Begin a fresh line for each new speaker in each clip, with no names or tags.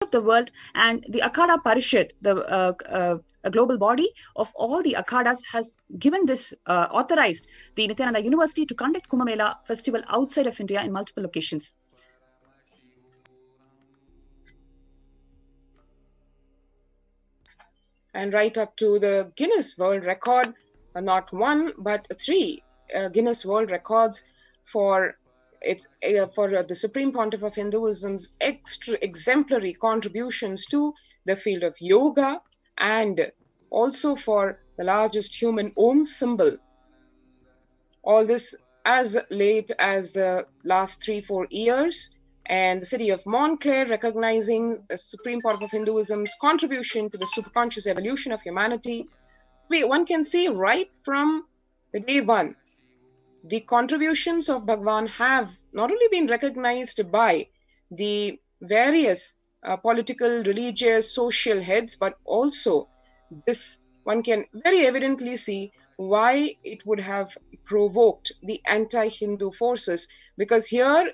of the world, and the Akhada Parishad, a global body of all the Akhadas, has given this, authorized the Nithyananda University to conduct Kumbh Mela festival outside of India in multiple locations.
And right up to the Guinness World Record, not one but three Guinness World Records for the Supreme Pontiff of Hinduism's exemplary contributions to the field of yoga, and also for the largest human Om symbol. All this as late as the last 3-4 years, and the city of Montclair recognizing the Supreme Pontiff of Hinduism's contribution to the superconscious evolution of humanity. One can see right from the day one, the contributions of Bhagwan have not only been recognized by the various political, religious, social heads, but also this, one can very evidently see why it would have provoked the anti-Hindu forces, because here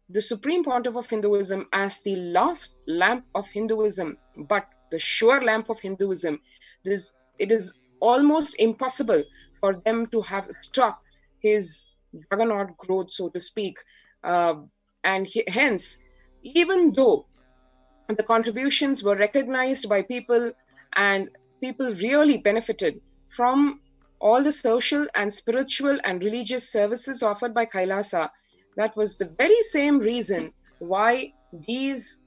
the Supreme Pontiff of Hinduism, as the last lamp of Hinduism, but the sure lamp of Hinduism, it is almost impossible for them to have stopped his juggernaut growth, so to speak. And hence, even though the contributions were recognized by people, and people really benefited from all the social and spiritual and religious services offered by Kailasa, that was the very same reason why these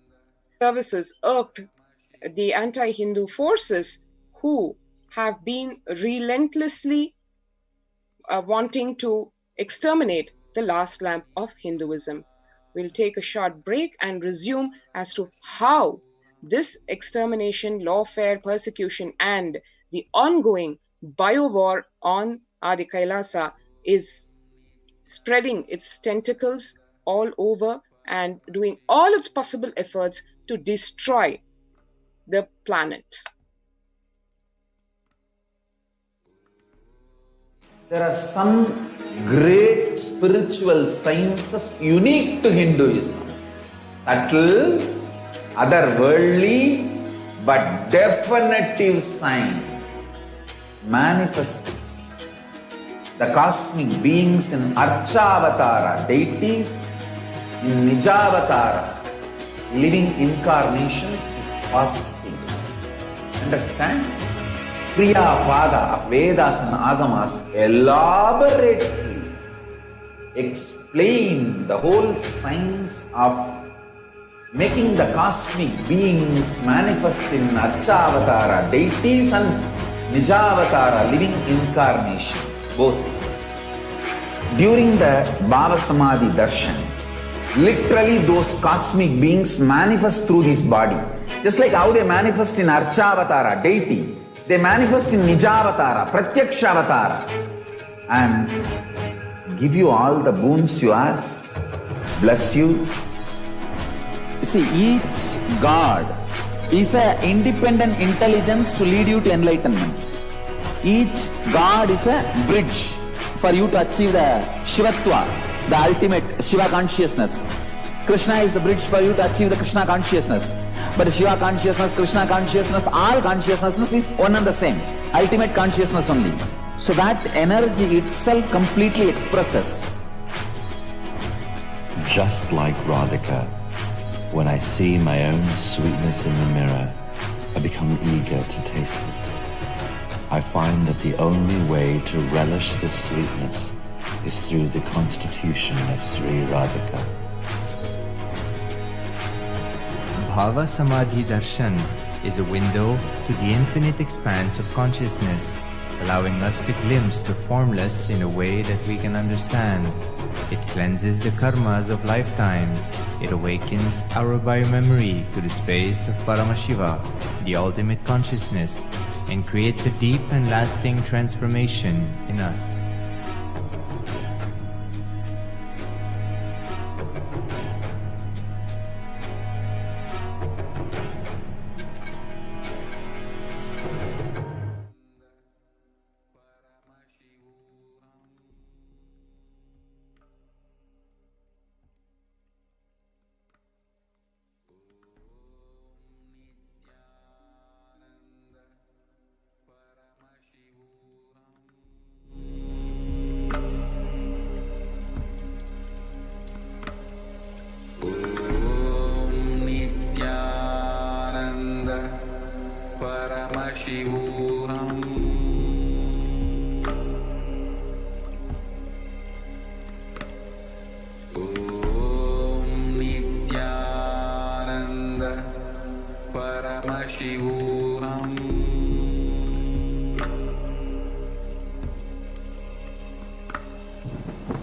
services irked the anti-Hindu forces, who have been relentlessly wanting to exterminate the last lamp of Hinduism. We'll take a short break and resume as to how this extermination, lawfare, persecution, and the ongoing bio-war on Adi Kailasa is spreading its tentacles all over and doing all its possible efforts to destroy the planet.
There are some great spiritual sciences unique to Hinduism. Subtle, otherworldly, but definitive sign. Manifest the cosmic beings in Archavatara, deities in Nijavatara, living incarnations is possible. Understand? Priya Pada of Vedas and Agamas elaborately explain the whole science of making the cosmic beings manifest in Archavatara, deities, and Nijavatara, living incarnations, both. During the Bhava Samadhi Darshan, literally those cosmic beings manifest through this body. Just like how they manifest in Archavatara, deity, they manifest in Nijavatara, Pratyakshavatara, and give you all the boons you ask, bless you. You see, each God is an independent intelligence to lead you to enlightenment. Each God is a bridge for you to achieve the Shivatva, the ultimate Shiva consciousness. Krishna is the bridge for you to achieve the Krishna consciousness. But Shiva consciousness, Krishna consciousness, all consciousness is one and the same. Ultimate consciousness only. So that energy itself completely expresses.
Just like Radhika, when I see my own sweetness in the mirror, I become eager to taste it. I find that the only way to relish this sweetness is through the constitution of Sri Radhika.
Bhava Samadhi Darshan is a window to the infinite expanse of consciousness, allowing us to glimpse the formless in a way that we can understand. It cleanses the karmas of lifetimes. It awakens our biomemory to the space of Paramashiva, the ultimate consciousness, and creates a deep and lasting transformation in us.
Paramashivoham. Om Nithyananda Paramashivoham.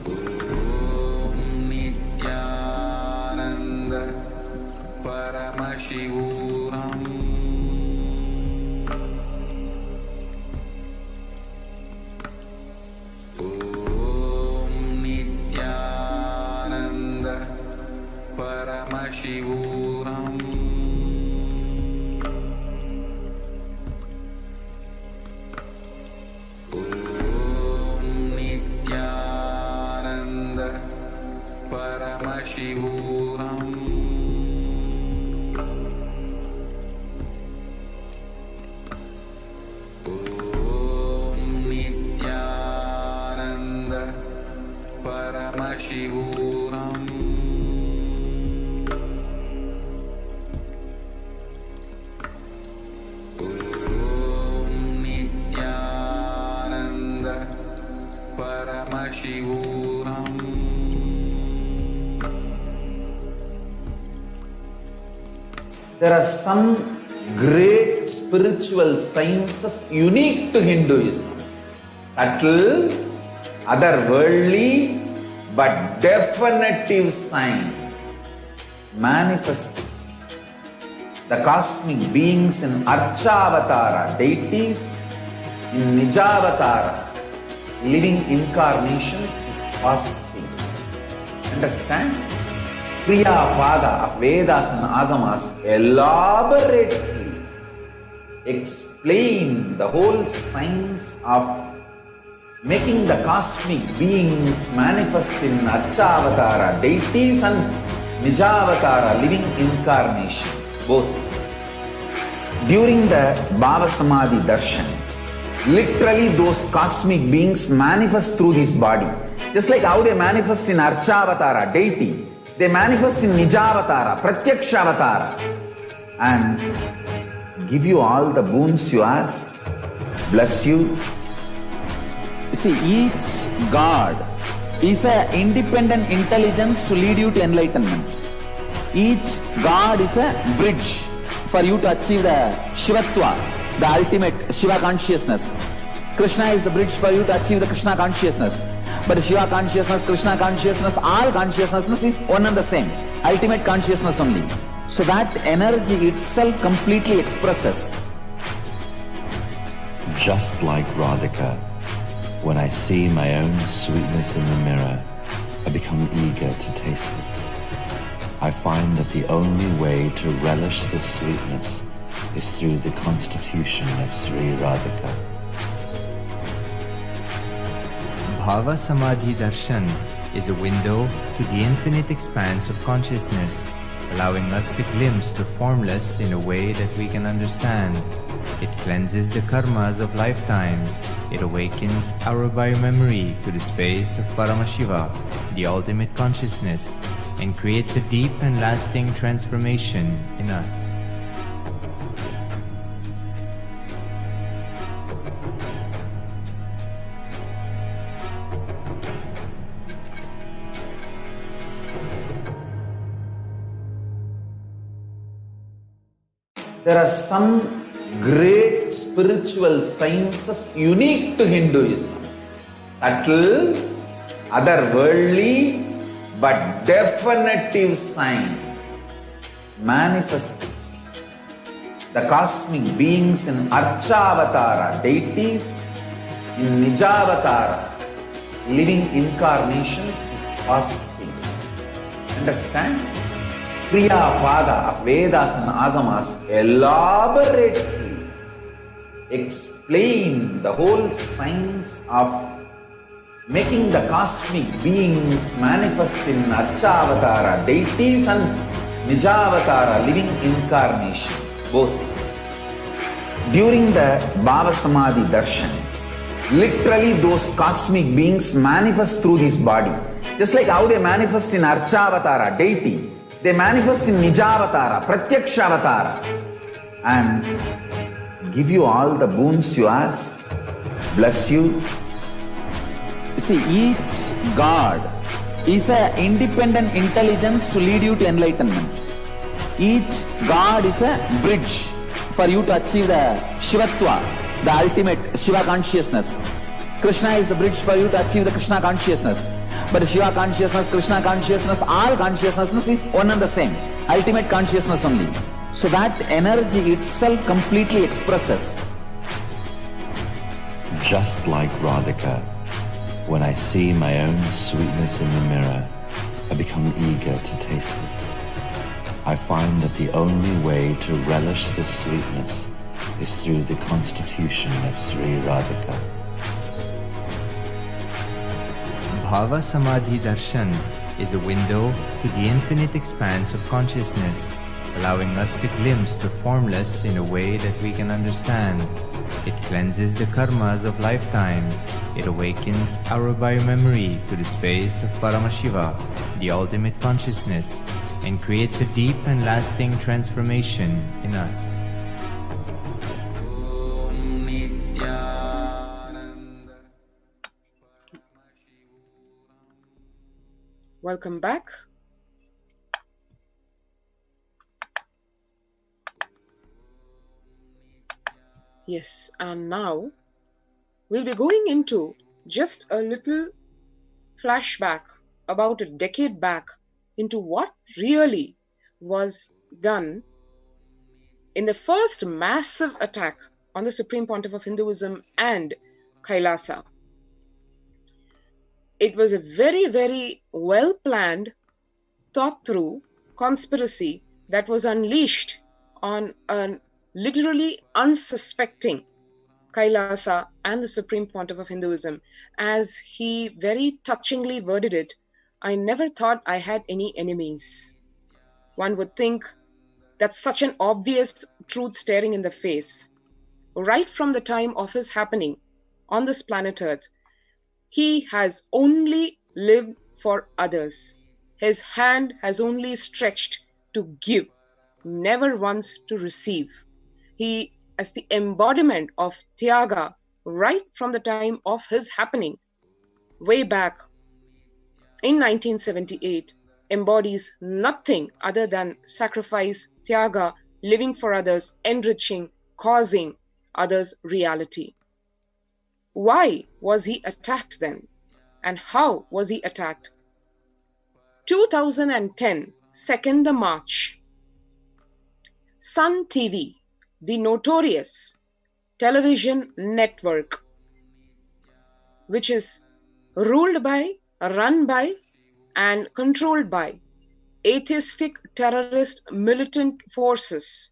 Om Nithyananda Paramashivoham. Om Nithyananda Paramashivoham. Om Nithyananda Paramashivoham. Om Nithyananda Paramashivoham. Om Nithyananda Paramashivoham.
There are some great spiritual sciences unique to Hinduism. Subtle, otherworldly, but definitive sign. Manifest the cosmic beings in Archavatara, deities in Nijavatara, living incarnations is possible. Understand? Kriya Pada of Vedas and Agamas elaborately explain the whole science of making the cosmic beings manifest in Archavatara, deities and Nijavatara, living incarnations, both. During the Bhava Samadhi Darshan, literally those cosmic beings manifest through this body. Just like how they manifest in Archavatara, deity, they manifest in Nijavatara, Pratyakshavatara, and give you all the boons you ask, bless you. You see, each God is an independent intelligence to lead you to enlightenment. Each God is a bridge for you to achieve the Shivatva, the ultimate Shiva consciousness. Krishna is the bridge for you to achieve the Krishna consciousness. But Shiva consciousness, Krishna consciousness, all consciousness is one and the same. Ultimate consciousness only. So that energy itself completely expresses.
Just like Radhika, when I see my own sweetness in the mirror, I become eager to taste it. I find that the only way to relish this sweetness is through the constitution of Sri Radhika.
Bhava Samadhi Darshan is a window to the infinite expanse of consciousness, allowing us to glimpse the formless in a way that we can understand. It cleanses the karmas of lifetimes. It awakens our biomemory to the space of Paramashiva, the ultimate consciousness, and creates a deep and lasting transformation in us.
There are some great spiritual sciences unique to Hinduism. Subtle, otherworldly, but definitive sign. Manifest the cosmic beings in Archavatara, deities in Nijavatara, living incarnations is possible. Understand? Kriya Pada of Vedas and Agamas elaborately explain the whole science of making the cosmic beings manifest in Archavatara, deities and Nijavatara, living incarnations, both. During the Bhava Samadhi Darshan, literally those cosmic beings manifest through this body. Just like how they manifest in Archavatara, deity, they manifest in Nijavatara, Pratyakshavatara, and give you all the boons you ask, bless you. You see, each God is an independent intelligence to lead you to enlightenment. Each God is a bridge for you to achieve the Shivatva, the ultimate Shiva consciousness. Krishna is the bridge for you to achieve the Krishna consciousness. But Shiva consciousness, Krishna consciousness, all consciousness is one and the same. Ultimate consciousness only. So that energy itself completely expresses.
Just like Radhika, when I see my own sweetness in the mirror, I become eager to taste it. I find that the only way to relish this sweetness is through the constitution of Sri Radhika.
Bhava Samadhi Darshan is a window to the infinite expanse of consciousness, allowing us to glimpse the formless in a way that we can understand. It cleanses the karmas of lifetimes. It awakens our biomemory to the space of Paramashiva, the ultimate consciousness, and creates a deep and lasting transformation in us.
Welcome back. Yes, and now we'll be going into just a little flashback about a decade back into what really was done in the first massive attack on the Supreme Pontiff of Hinduism and Kailasa. It was a very, very well-planned, thought-through conspiracy that was unleashed on a literally unsuspecting Kailasa and the Supreme Pontiff of Hinduism. As he very touchingly worded it, I never thought I had any enemies. One would think that's such an obvious truth staring in the face. Right from the time of his happening on this planet Earth, he has only lived for others. His hand has only stretched to give, never once to receive. He, as the embodiment of Tyaga, right from the time of his happening, way back in 1978, embodies nothing other than sacrifice, Tyaga, living for others, enriching, causing others reality. Why was he attacked then? And how was he attacked? 2010, 2nd March, Sun TV, the notorious television network, which is ruled by, run by, and controlled by atheistic terrorist militant forces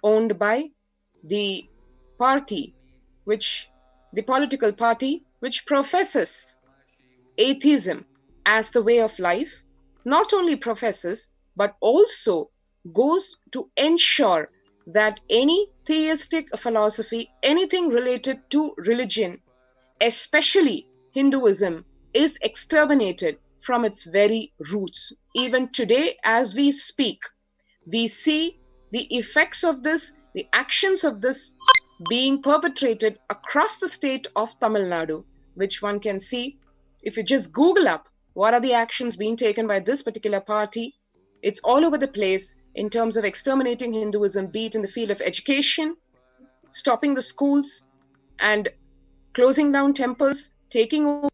owned by the party, the political party which professes atheism as the way of life, not only professes but also goes to ensure that any theistic philosophy, anything related to religion, especially Hinduism, is exterminated from its very roots. Even today, as we speak, we see the effects of this, the actions of this being perpetrated across the state of Tamil Nadu, which one can see if you just Google up what are the actions being taken by this particular party. It's all over the place in terms of exterminating Hinduism, be it in the field of education, stopping the schools and closing down temples, taking over,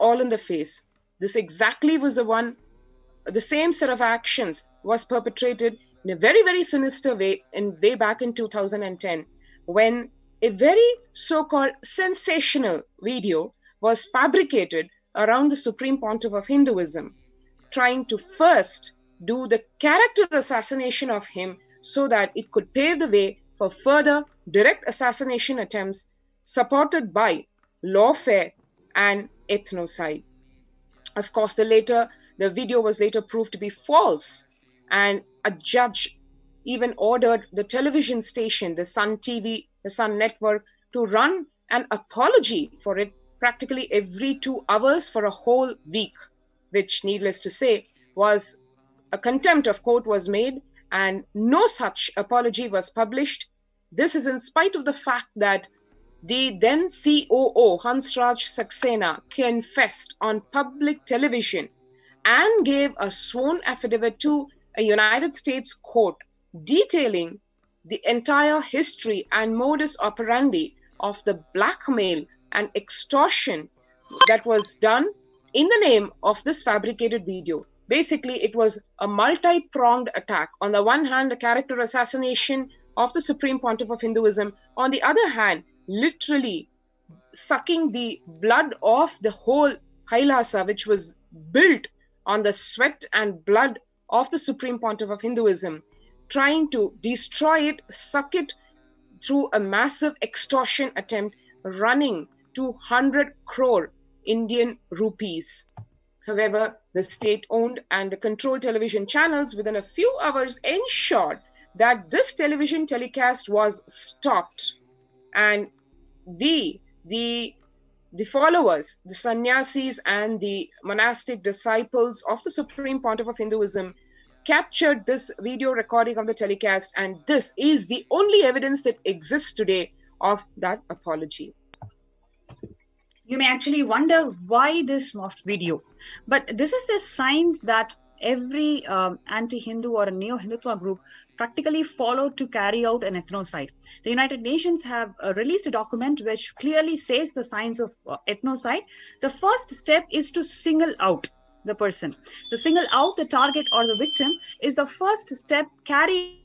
all in the face. This exactly was the same set of actions was perpetrated in a very, very sinister way way back in 2010, when a very so-called sensational video was fabricated around the Supreme Pontiff of Hinduism, trying to first do the character assassination of him so that it could pave the way for further direct assassination attempts supported by lawfare and ethnocide. Of course, the video was later proved to be false, and a judge even ordered the television station, the Sun TV, the Sun Network, to run an apology for it practically every 2 hours for a whole week, which, needless to say, was a contempt of court was made, and no such apology was published This is in spite of the fact that the then COO, Hansraj Saxena, confessed on public television and gave a sworn affidavit to a United States court detailing the entire history and modus operandi of the blackmail and extortion that was done in the name of this fabricated video. Basically, it was a multi-pronged attack. On the one hand, a character assassination of the Supreme Pontiff of Hinduism. On the other hand, literally sucking the blood of the whole Kailasa, which was built on the sweat and blood of the Supreme Pontiff of Hinduism, trying to destroy it, suck it through a massive extortion attempt running 200 crore Indian rupees. However, the state-owned and the controlled television channels within a few hours ensured that this television telecast was stopped, and the followers, the sannyasis and the monastic disciples of the Supreme Pontiff of Hinduism captured this video recording of the telecast, and this is the only evidence that exists today of that apology.
You may actually wonder why this morphed video, but this is the signs that every anti-Hindu or a neo-Hindutva group practically followed to carry out an ethnocide. The United Nations have released a document which clearly says the signs of ethnocide. The first step is to single out the person. To single out the target or the victim is the first step carried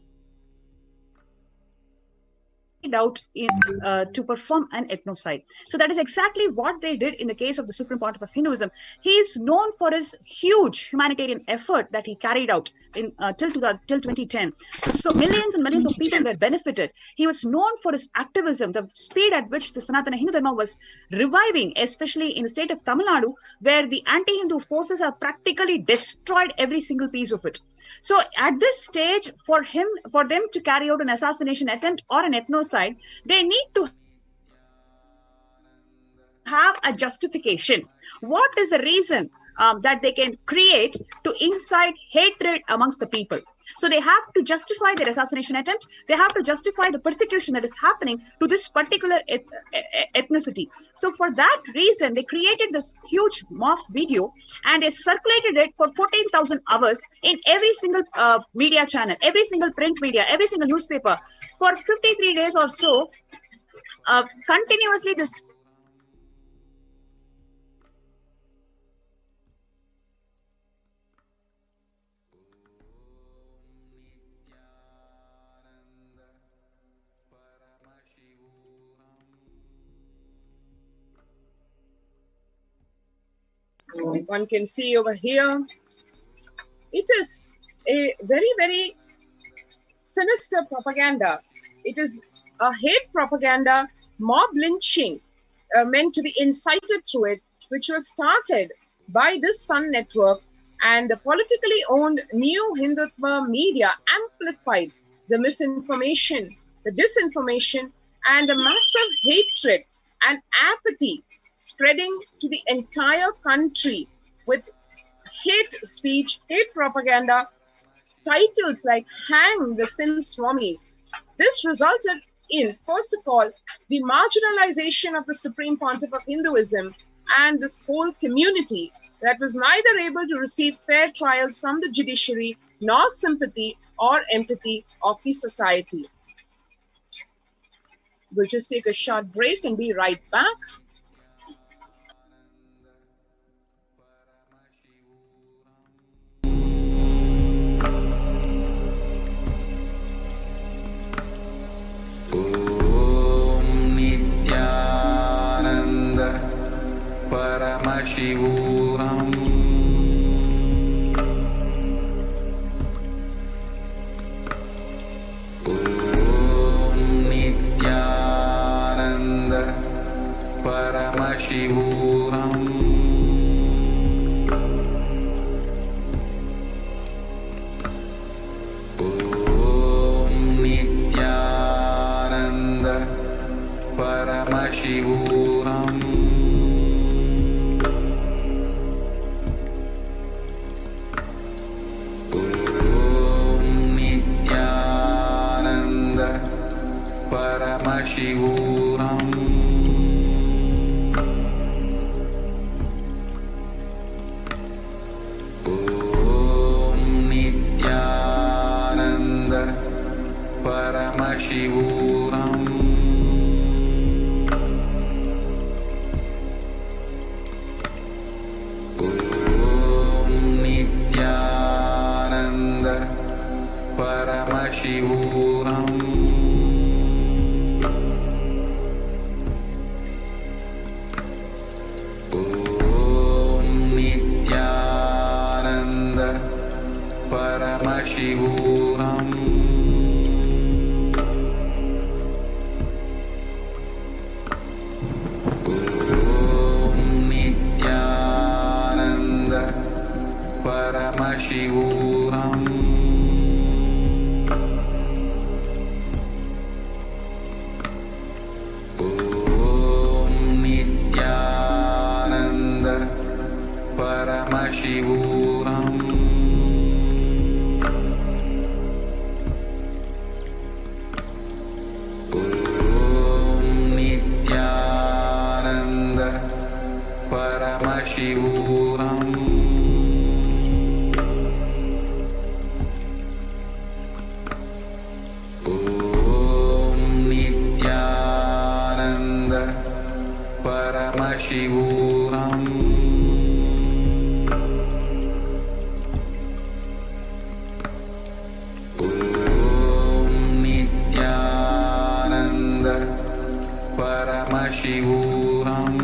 out in, to perform an ethnocide. So that is exactly what they did in the case of the Supreme Pontiff of Hinduism. He is known for his huge humanitarian effort that he carried out in till 2010. So millions and millions of people were benefited. He was known for his activism, the speed at which the Sanatana Hindu Dharma was reviving, especially in the state of Tamil Nadu, where the anti-Hindu forces have practically destroyed every single piece of it. So at this stage, for them to carry out an assassination attempt or an ethnocide, they need to have a justification. What is the reason that they can create to incite hatred amongst the people? So they have to justify their assassination attempt. They have to justify the persecution that is happening to this particular ethnicity. So for that reason, they created this huge morph video and they circulated it for 14,000 hours in every single media channel, every single print media, every single newspaper for 53 days or so. Continuously, this
one can see over here, it is a very, very sinister propaganda. It is a hate propaganda, mob lynching meant to be incited through it, which was started by this Sun network, and the politically owned New Hindutva media amplified the misinformation, the disinformation, and the massive hatred and apathy spreading to the entire country with hate speech, hate propaganda, titles like Hang the Sin Swamis. This resulted in, first of all, the marginalization of the Supreme Pontiff of Hinduism and this whole community that was neither able to receive fair trials from the judiciary nor sympathy or empathy of the society. We'll just take a short break and be right back.
Paramashivoham. Om Nithyananda Paramashivoham. Om Nithyananda Paramashivoham. Paramashivoham. Om Nithyananda Paramashivoham. Om Nithyananda Paramashivoham. Om Nithyananda Paramashivoham. Om Nithyananda Paramashivoham. Om Nithyananda Paramashivoham. Om Nithyananda Paramashivoham. Om Nithyananda Paramashivoham. Om Nithyananda Paramashivoham.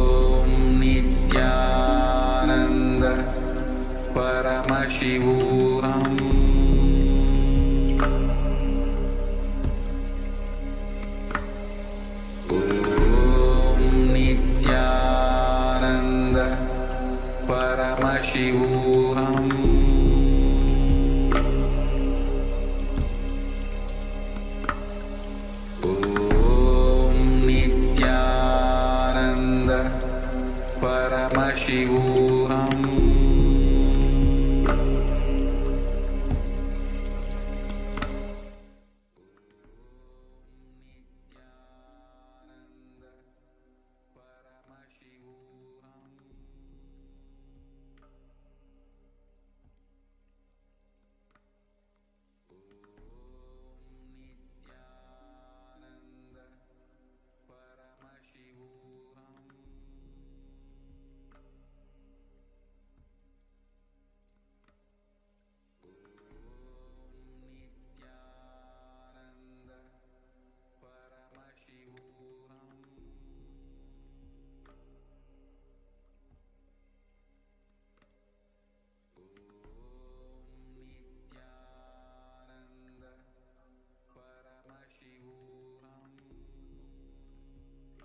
Om Nithyananda Paramashivoham. Om Nithyananda Paramashivoham. Om Nithyananda Paramashivoham.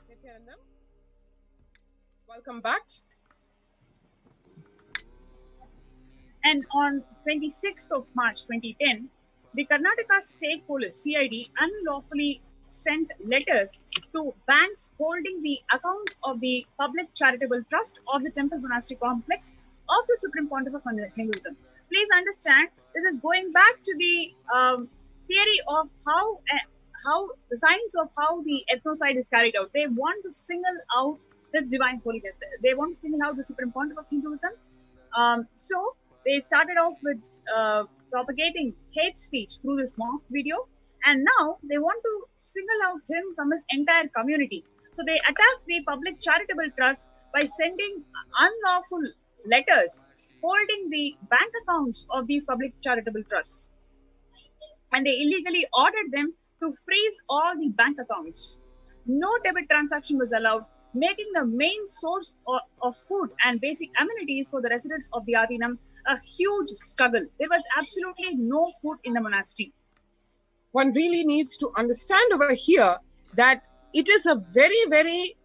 Nithyananda, welcome back.
And on 26th of March 2010, the Karnataka State Police CID unlawfully sent letters to banks holding the accounts of the public charitable trust of the temple monastery complex of the Supreme Pontiff of Hinduism. Please understand, this is going back to the theory of how the science of how the ethnocide is carried out. They want to single out this divine holiness. They want to single out the Supreme Pontiff of Hinduism. So they started off with propagating hate speech through this mock video, and now they want to single out him from his entire community. So they attacked the public charitable trust by sending unlawful letters holding the bank accounts of these public charitable trusts, and they illegally ordered them to freeze all the bank accounts. No debit transaction was allowed, making the main source of food and basic amenities for the residents of the Adinam a huge struggle. There was absolutely no food in the monastery.
One really needs to understand over here that it is a very, very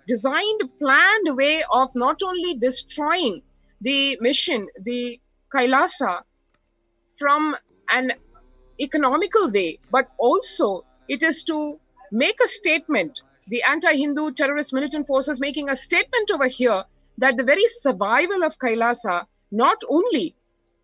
designed, planned way of not only destroying the mission, the Kailasa, from an economical way, but also it is to make a statement. The anti-Hindu terrorist militant forces making a statement over here that the very survival of Kailasa, not only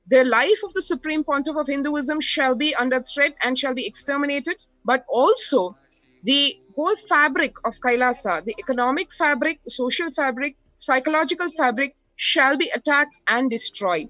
the life of the Supreme Pontiff of Hinduism shall be under threat and shall be exterminated, but also the whole fabric of Kailasa, the economic fabric, social fabric, psychological fabric shall be attacked and destroyed.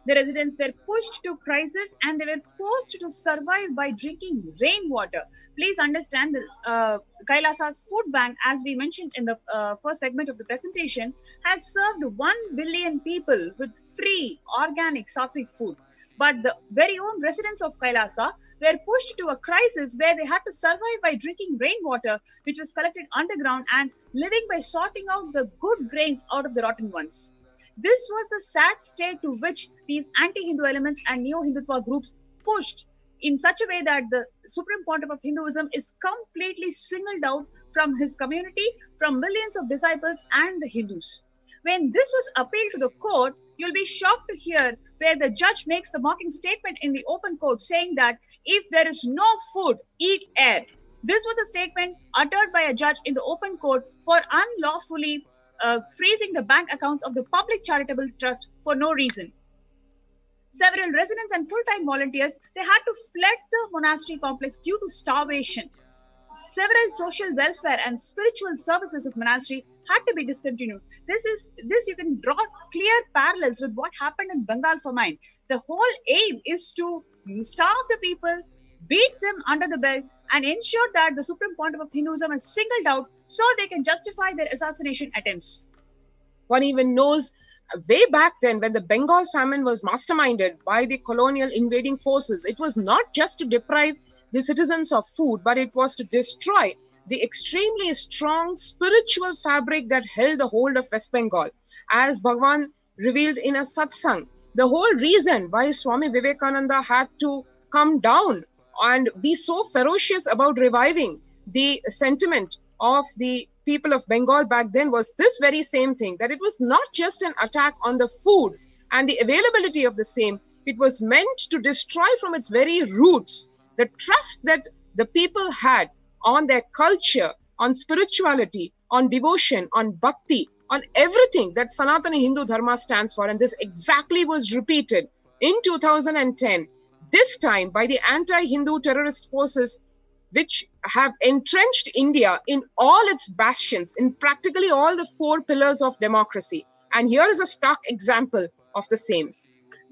The residents were pushed to crisis and they were forced to survive by drinking rainwater. Please understand that Kailasa's food bank, as we mentioned in the first segment of the presentation, has served 1 billion people with free organic sattvic food. But the very own residents of Kailasa were pushed to a crisis where they had to survive by drinking rainwater, which was collected underground, and living by sorting out the good grains out of the rotten ones. This was the sad state to which these anti-Hindu elements and neo-Hindutva groups pushed in such a way that the Supreme Pontiff of Hinduism is completely singled out from his community, from millions of disciples and the Hindus. When this was appealed to the court, you'll be shocked to hear where the judge makes the mocking statement in the open court saying that if there is no food, eat air. This was a statement uttered by a judge in the open court for unlawfully freezing the bank accounts of the public charitable trust for no reason. Several residents and full-time volunteers, they had to fled the monastery complex due to starvation. Several social welfare and spiritual services of monastery had to be discontinued. This you can draw clear parallels with what happened in Bengal famine. The whole aim is to starve the people, beat them under the belt, and ensure that the Supreme Pontiff of Hinduism is singled out so they can justify their assassination attempts.
One even knows way back then when the Bengal famine was masterminded by the colonial invading forces, it was not just to deprive the citizens of food, but it was to destroy the extremely strong spiritual fabric that held the hold of West Bengal. As Bhagavan revealed in a satsang, the whole reason why Swami Vivekananda had to come down and be so ferocious about reviving the sentiment of the people of Bengal back then was this very same thing, that it was not just an attack on the food and the availability of the same, it was meant to destroy from its very roots the trust that the people had on their culture, on spirituality, on devotion, on bhakti, on everything that Sanatana Hindu Dharma stands for. And this exactly was repeated in 2010. This time by the anti-Hindu terrorist forces which have entrenched India in all its bastions, in practically all the 4 pillars of democracy. And here is a stark example of the same.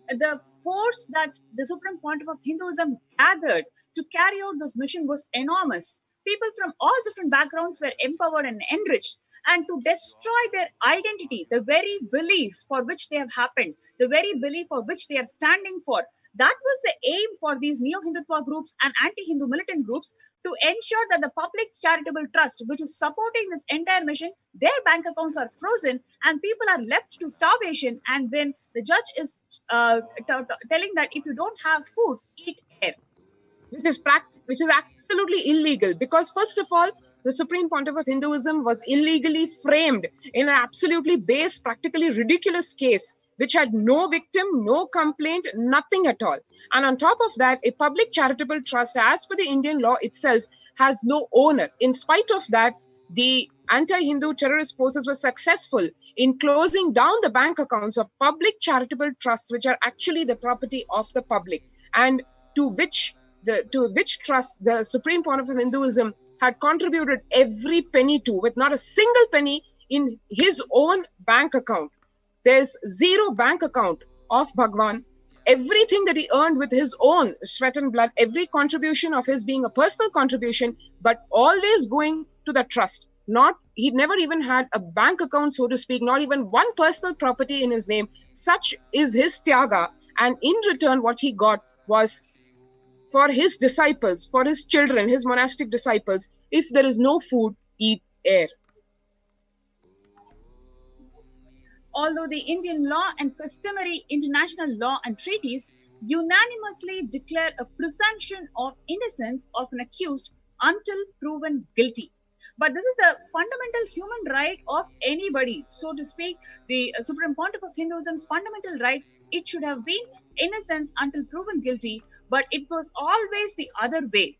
The force that the Supreme Pontiff of Hinduism gathered to carry out this mission was enormous. People from all different backgrounds were empowered and enriched, and to destroy their identity, the very belief for which they have happened, the very belief for which they are standing for, that was the aim for these neo-Hindutva groups and anti-Hindu militant groups, to ensure that the public charitable trust, which is supporting this entire mission, their bank accounts are frozen and people are left to starvation. And when the judge is telling that if you don't have food, eat air.
Which is absolutely illegal, because first of all, the Supreme Pontiff of Hinduism was illegally framed in an absolutely base, practically ridiculous case, which had no victim, no complaint, nothing at all. And on top of that, a public charitable trust, as per the Indian law itself, has no owner. In spite of that, the anti-Hindu terrorist forces were successful in closing down the bank accounts of public charitable trusts, which are actually the property of the public, and to which trust the Supreme Pontiff of Hinduism had contributed every penny to, with not a single penny in his own bank account. There's zero bank account of Bhagwan. Everything that he earned with his own sweat and blood, every contribution of his being a personal contribution, but always going to the trust. He never even had a bank account, so to speak, not even one personal property in his name. Such is his tyaga. And in return, what he got was for his disciples, for his children, his monastic disciples, if there is no food, eat air.
Although the Indian law and customary international law and treaties unanimously declare a presumption of innocence of an accused until proven guilty. But this is the fundamental human right of anybody, so to speak. The Supreme Pontiff of Hinduism's fundamental right, it should have been innocence until proven guilty, but it was always the other way.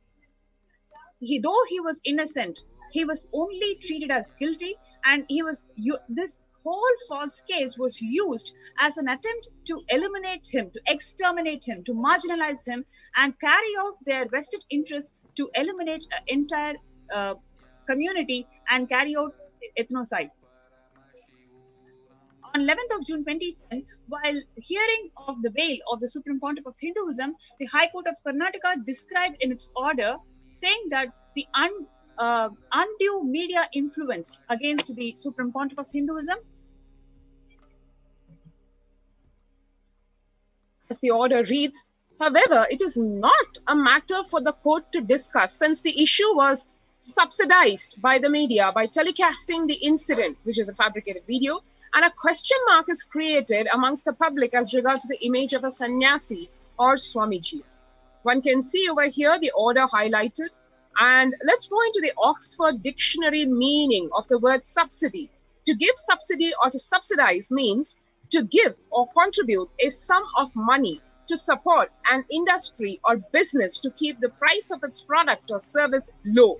Though he was innocent, he was only treated as guilty And this whole false case was used as an attempt to eliminate him, to exterminate him, to marginalize him, and carry out their vested interest to eliminate an entire community and carry out ethnocide. On 11th of June 2010, while hearing of the bail of the Supreme Pontiff of Hinduism, the High Court of Karnataka described in its order saying that the undue media influence against the Supreme Pontiff of Hinduism,
as the order reads, however, it is not a matter for the court to discuss since the issue was subsidized by the media by telecasting the incident, which is a fabricated video, and a question mark is created amongst the public as regard to the image of a sannyasi or Swamiji. One can see over here the order highlighted. And let's go into the Oxford Dictionary meaning of the word subsidy. To give subsidy or to subsidize means to give or contribute a sum of money to support an industry or business to keep the price of its product or service low.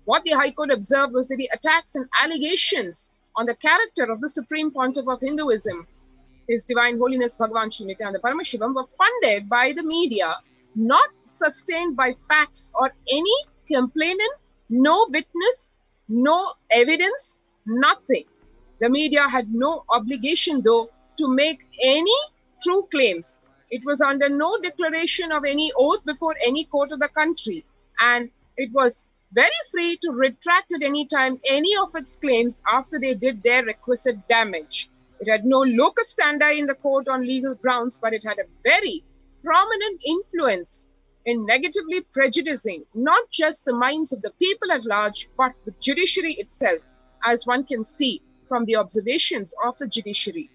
What the High Court observed was that the attacks and allegations on the character of the Supreme Pontiff of Hinduism, His Divine Holiness Bhagavan Sri Nithyananda Paramashivam, were funded by the media, not sustained by facts or any complainant, no witness, no evidence, nothing. The media had no obligation, though, to make any true claims. It was under no declaration of any oath before any court of the country, and it was very free to retract at any time any of its claims after they did their requisite damage. It had no locus standi in the court on legal grounds, but it had a very prominent influence in negatively prejudicing not just the minds of the people at large, but the judiciary itself, as one can see from the observations of the judiciary.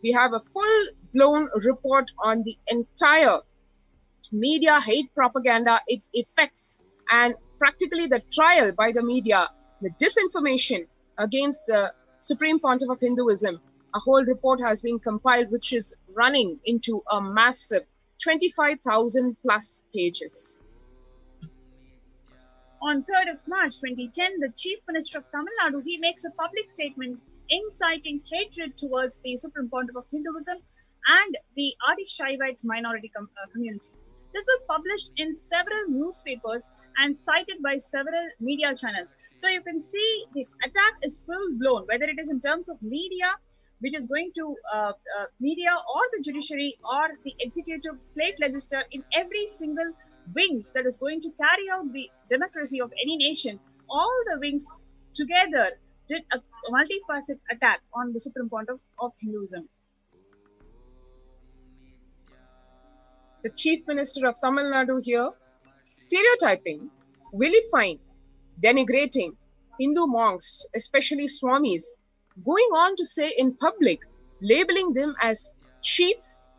We have a full-blown report on the entire media hate propaganda, its effects, and practically the trial by the media, the disinformation against the Supreme Pontiff of Hinduism. A whole report has been compiled, which is running into a massive 25,000 plus pages.
On 3rd of March 2010, the Chief Minister of Tamil Nadu, he makes a public statement inciting hatred towards the Supreme Pontiff of Hinduism and the Adi Shaivite minority community. This was published in several newspapers and cited by several media channels. So you can see the attack is full-blown, whether it is in terms of media, which is going to media or the judiciary or the executive slate legislature in every single wings that is going to carry out the democracy of any nation. All the wings together did a multifaceted attack on the Supreme Pontiff of Hinduism.
The Chief Minister of Tamil Nadu here, stereotyping, vilifying, denigrating Hindu monks, especially Swamis, going on to say in public, labeling them as cheats,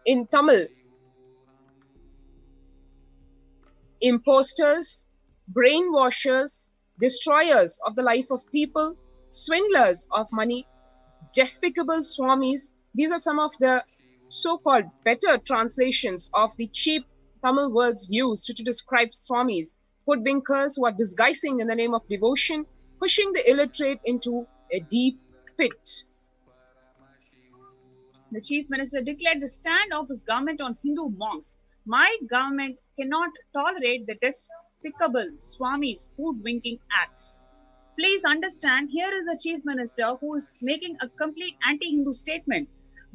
in Tamil, imposters, brainwashers, destroyers of the life of people, swindlers of money, despicable Swamis. These are some of the so-called better translations of the cheap Tamil words used to describe Swamis, hoodwinkers who are disguising in the name of devotion, pushing the illiterate into a deep pit.
The Chief Minister declared the stand of his government on Hindu monks. My government cannot tolerate the despicable Swamis' hoodwinking acts. Please understand, here is a Chief Minister who is making a complete anti-Hindu statement.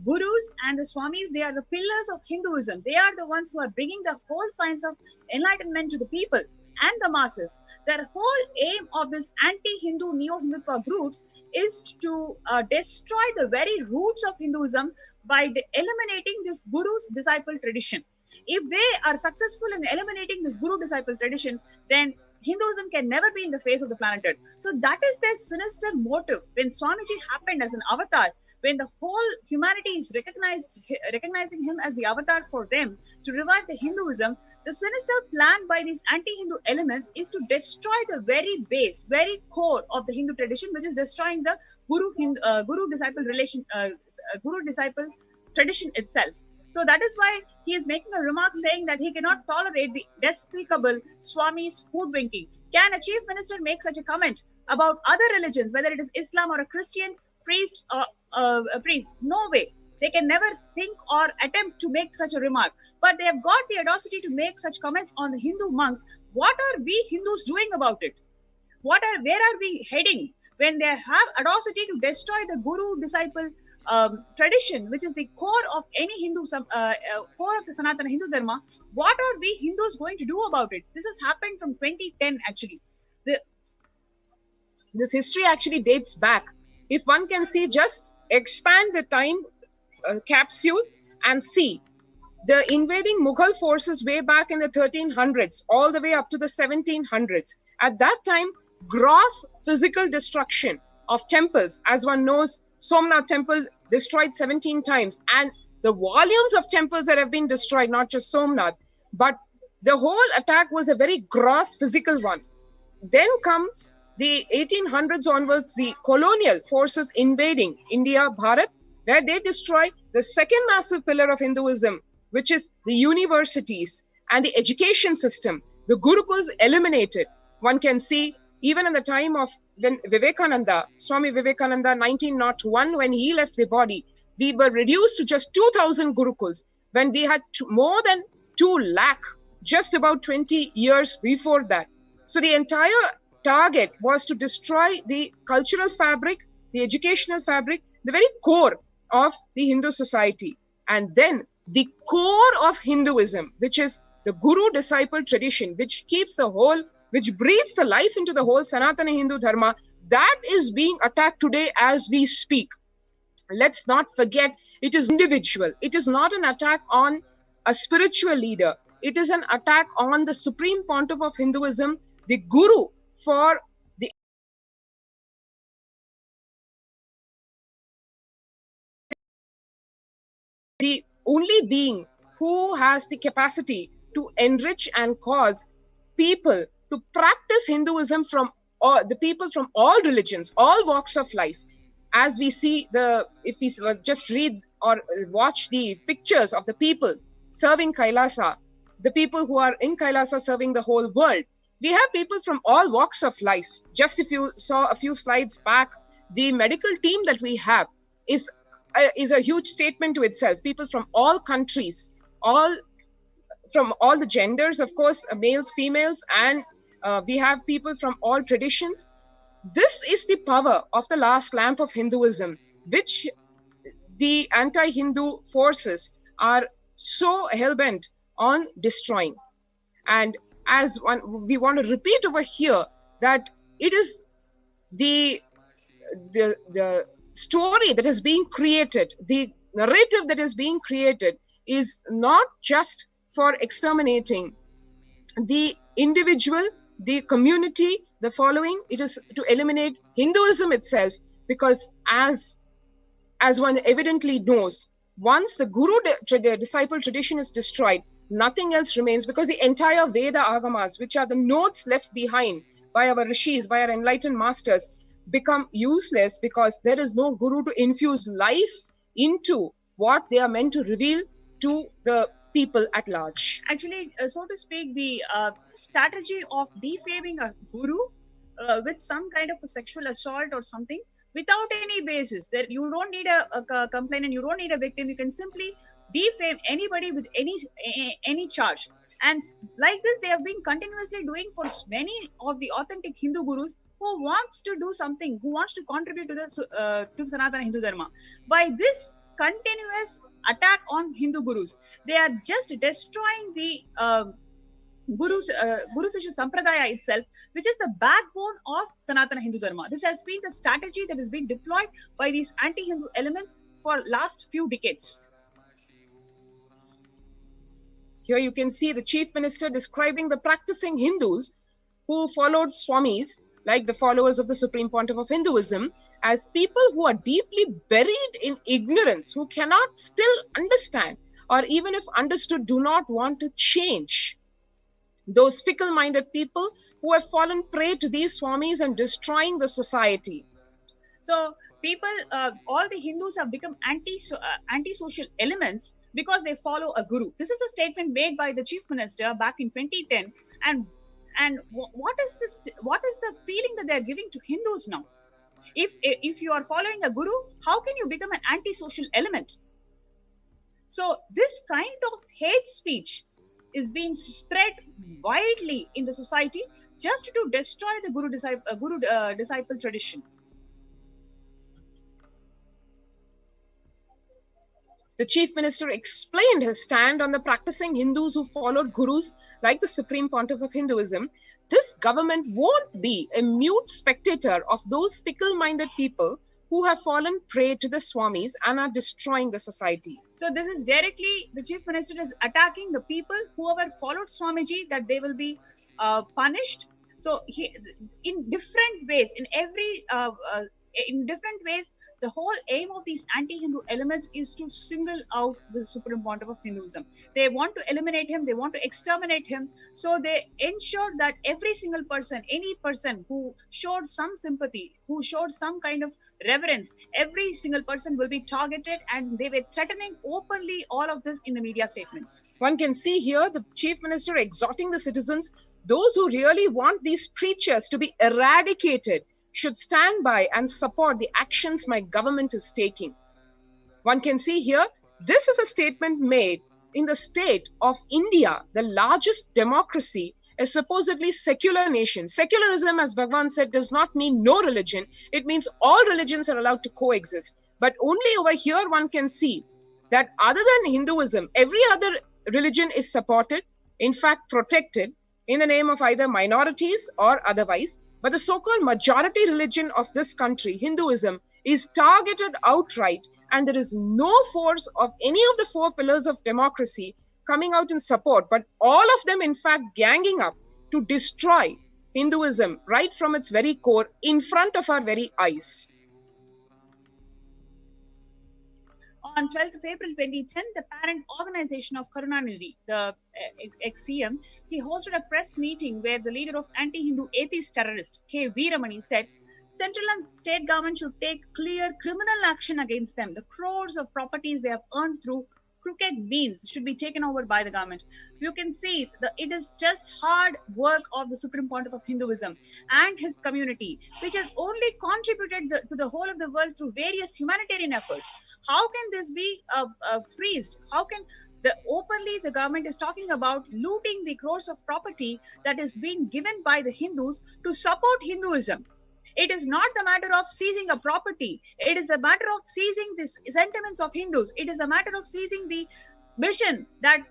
Gurus and the Swamis, they are the pillars of Hinduism. They are the ones who are bringing the whole science of enlightenment to the people and the masses. Their whole aim of this anti-Hindu, neo-Hindutva groups is to destroy the very roots of Hinduism by eliminating this Guru's disciple tradition. If they are successful in eliminating this Guru-disciple tradition, then Hinduism can never be in the face of the planet Earth. So that is their sinister motive. When Swamiji happened as an avatar, when the whole humanity is recognizing him as the avatar for them to revive the Hinduism, the sinister plan by these anti-Hindu elements is to destroy the very base, very core of the Hindu tradition, which is destroying the Guru-disciple tradition itself. So that is why he is making a remark saying that he cannot tolerate the despicable Swami's hoodwinking. Can a chief minister make such a comment about other religions, whether it is Islam or a Christian priest or a priest? No way. They can never think or attempt to make such a remark. But they have got the audacity to make such comments on the Hindu monks. What are we Hindus doing about it? Where are we heading when they have audacity to destroy the guru-disciple tradition, which is the core of any Hindu, core of the Sanatana Hindu Dharma? What are we Hindus going to do about it? This has happened from 2010 actually.
This history actually dates back. If one can see, just expand the time capsule and see the invading Mughal forces way back in the 1300s, all the way up to the 1700s. At that time, gross physical destruction of temples, as one knows, Somnath temple destroyed 17 times, and the volumes of temples that have been destroyed, not just Somnath, but the whole attack was a very gross physical one. Then comes the 1800s onwards, the colonial forces invading India, Bharat, where they destroy the second massive pillar of Hinduism, which is the universities and the education system. The Gurukuls eliminated. One can see even in the time of when Vivekananda, Swami Vivekananda, 1901, when he left the body, we were reduced to just 2,000 Gurukuls, when we had more than 2 lakh, just about 20 years before that. So the entire target was to destroy the cultural fabric, the educational fabric, the very core of the Hindu society. And then the core of Hinduism, which is the guru-disciple tradition, which keeps the whole, which breathes the life into the whole Sanatana Hindu Dharma, that is being attacked today as we speak. Let's not forget, it is individual. It is not an attack on a spiritual leader. It is an attack on the supreme pontiff of Hinduism, the guru for the only being who has the capacity to enrich and cause people to practice Hinduism from all, the people from all religions, all walks of life. As we see if we just read or watch the pictures of the people serving Kailasa, the people who are in Kailasa serving the whole world, we have people from all walks of life. Just if you saw a few slides back, the medical team that we have is a huge statement to itself. People from all countries, from all the genders, of course, males, females, and we have people from all traditions. This is the power of the last lamp of Hinduism, which the anti-Hindu forces are so hell-bent on destroying. And as we want to repeat over here that it is the story that is being created, the narrative that is being created is not just for exterminating the individual, the community, the following. It is to eliminate Hinduism itself, because as one evidently knows, once the guru-disciple tradition is destroyed, nothing else remains, because the entire Veda Agamas, which are the notes left behind by our rishis, by our enlightened masters, become useless, because there is no guru to infuse life into what they are meant to reveal to the people at large.
Actually, so to speak, the strategy of defaming a guru with some kind of a sexual assault or something without any basis, that you don't need a complainant, you don't need a victim, you can simply defame anybody with any charge. And like this, they have been continuously doing for many of the authentic Hindu gurus who wants to do something, who wants to contribute to the to Sanatana Hindu Dharma. By this continuous attack on Hindu gurus, they are just destroying the Guru Sishya Sampradaya itself, which is the backbone of Sanatana Hindu Dharma. This has been the strategy that has been deployed by these anti-Hindu elements for last few decades.
Here you can see the chief minister describing the practicing Hindus who followed Swamis, like the followers of the Supreme Pontiff of Hinduism, as people who are deeply buried in ignorance, who cannot still understand, or even if understood, do not want to change. Those fickle-minded people who have fallen prey to these Swamis and destroying the society.
So people, all the Hindus have become anti-social elements because they follow a guru. This is a statement made by the chief minister back in 2010. And what is this? What is the feeling that they are giving to Hindus now? If you are following a guru, how can you become an anti-social element? So this kind of hate speech is being spread widely in the society just to destroy the guru disciple tradition.
The chief minister explained his stand on the practicing Hindus who followed gurus like the Supreme Pontiff of Hinduism. This government won't be a mute spectator of those fickle-minded people who have fallen prey to the Swamis and are destroying the society.
So this is directly, the chief minister is attacking the people, whoever followed Swamiji, that they will be punished. So in different ways, in different ways, the whole aim of these anti-Hindu elements is to single out the Supreme Pontiff of Hinduism. They want to eliminate him, they want to exterminate him. So they ensure that every single person, any person who showed some sympathy, who showed some kind of reverence, every single person will be targeted, and they were threatening openly all of this in the media statements.
One can see here the chief minister exhorting the citizens, those who really want these preachers to be eradicated should stand by and support the actions my government is taking. One can see here, this is a statement made in the state of India, the largest democracy, a supposedly secular nation. Secularism, as Bhagwan said, does not mean no religion. It means all religions are allowed to coexist. But only over here one can see that other than Hinduism, every other religion is supported, in fact protected, in the name of either minorities or otherwise. But the so-called majority religion of this country, Hinduism, is targeted outright, and there is no force of any of the four pillars of democracy coming out in support, but all of them in fact ganging up to destroy Hinduism right from its very core in front of our very eyes.
On 12th of April 2010, the parent organization of Karunanidhi, the ex-CM, he hosted a press meeting where the leader of anti-Hindu atheist terrorist, K. Veeramani, said, central and state government should take clear criminal action against them. The crores of properties they have earned through crooked means should be taken over by the government. You can see that it is just hard work of the Supreme Pontiff of Hinduism and his community, which has only contributed to the whole of the world through various humanitarian efforts. How can this be freezed? How can openly the government is talking about looting the crores of property that is being given by the Hindus to support Hinduism? It is not the matter of seizing a property. It is a matter of seizing the sentiments of Hindus. It is a matter of seizing the mission that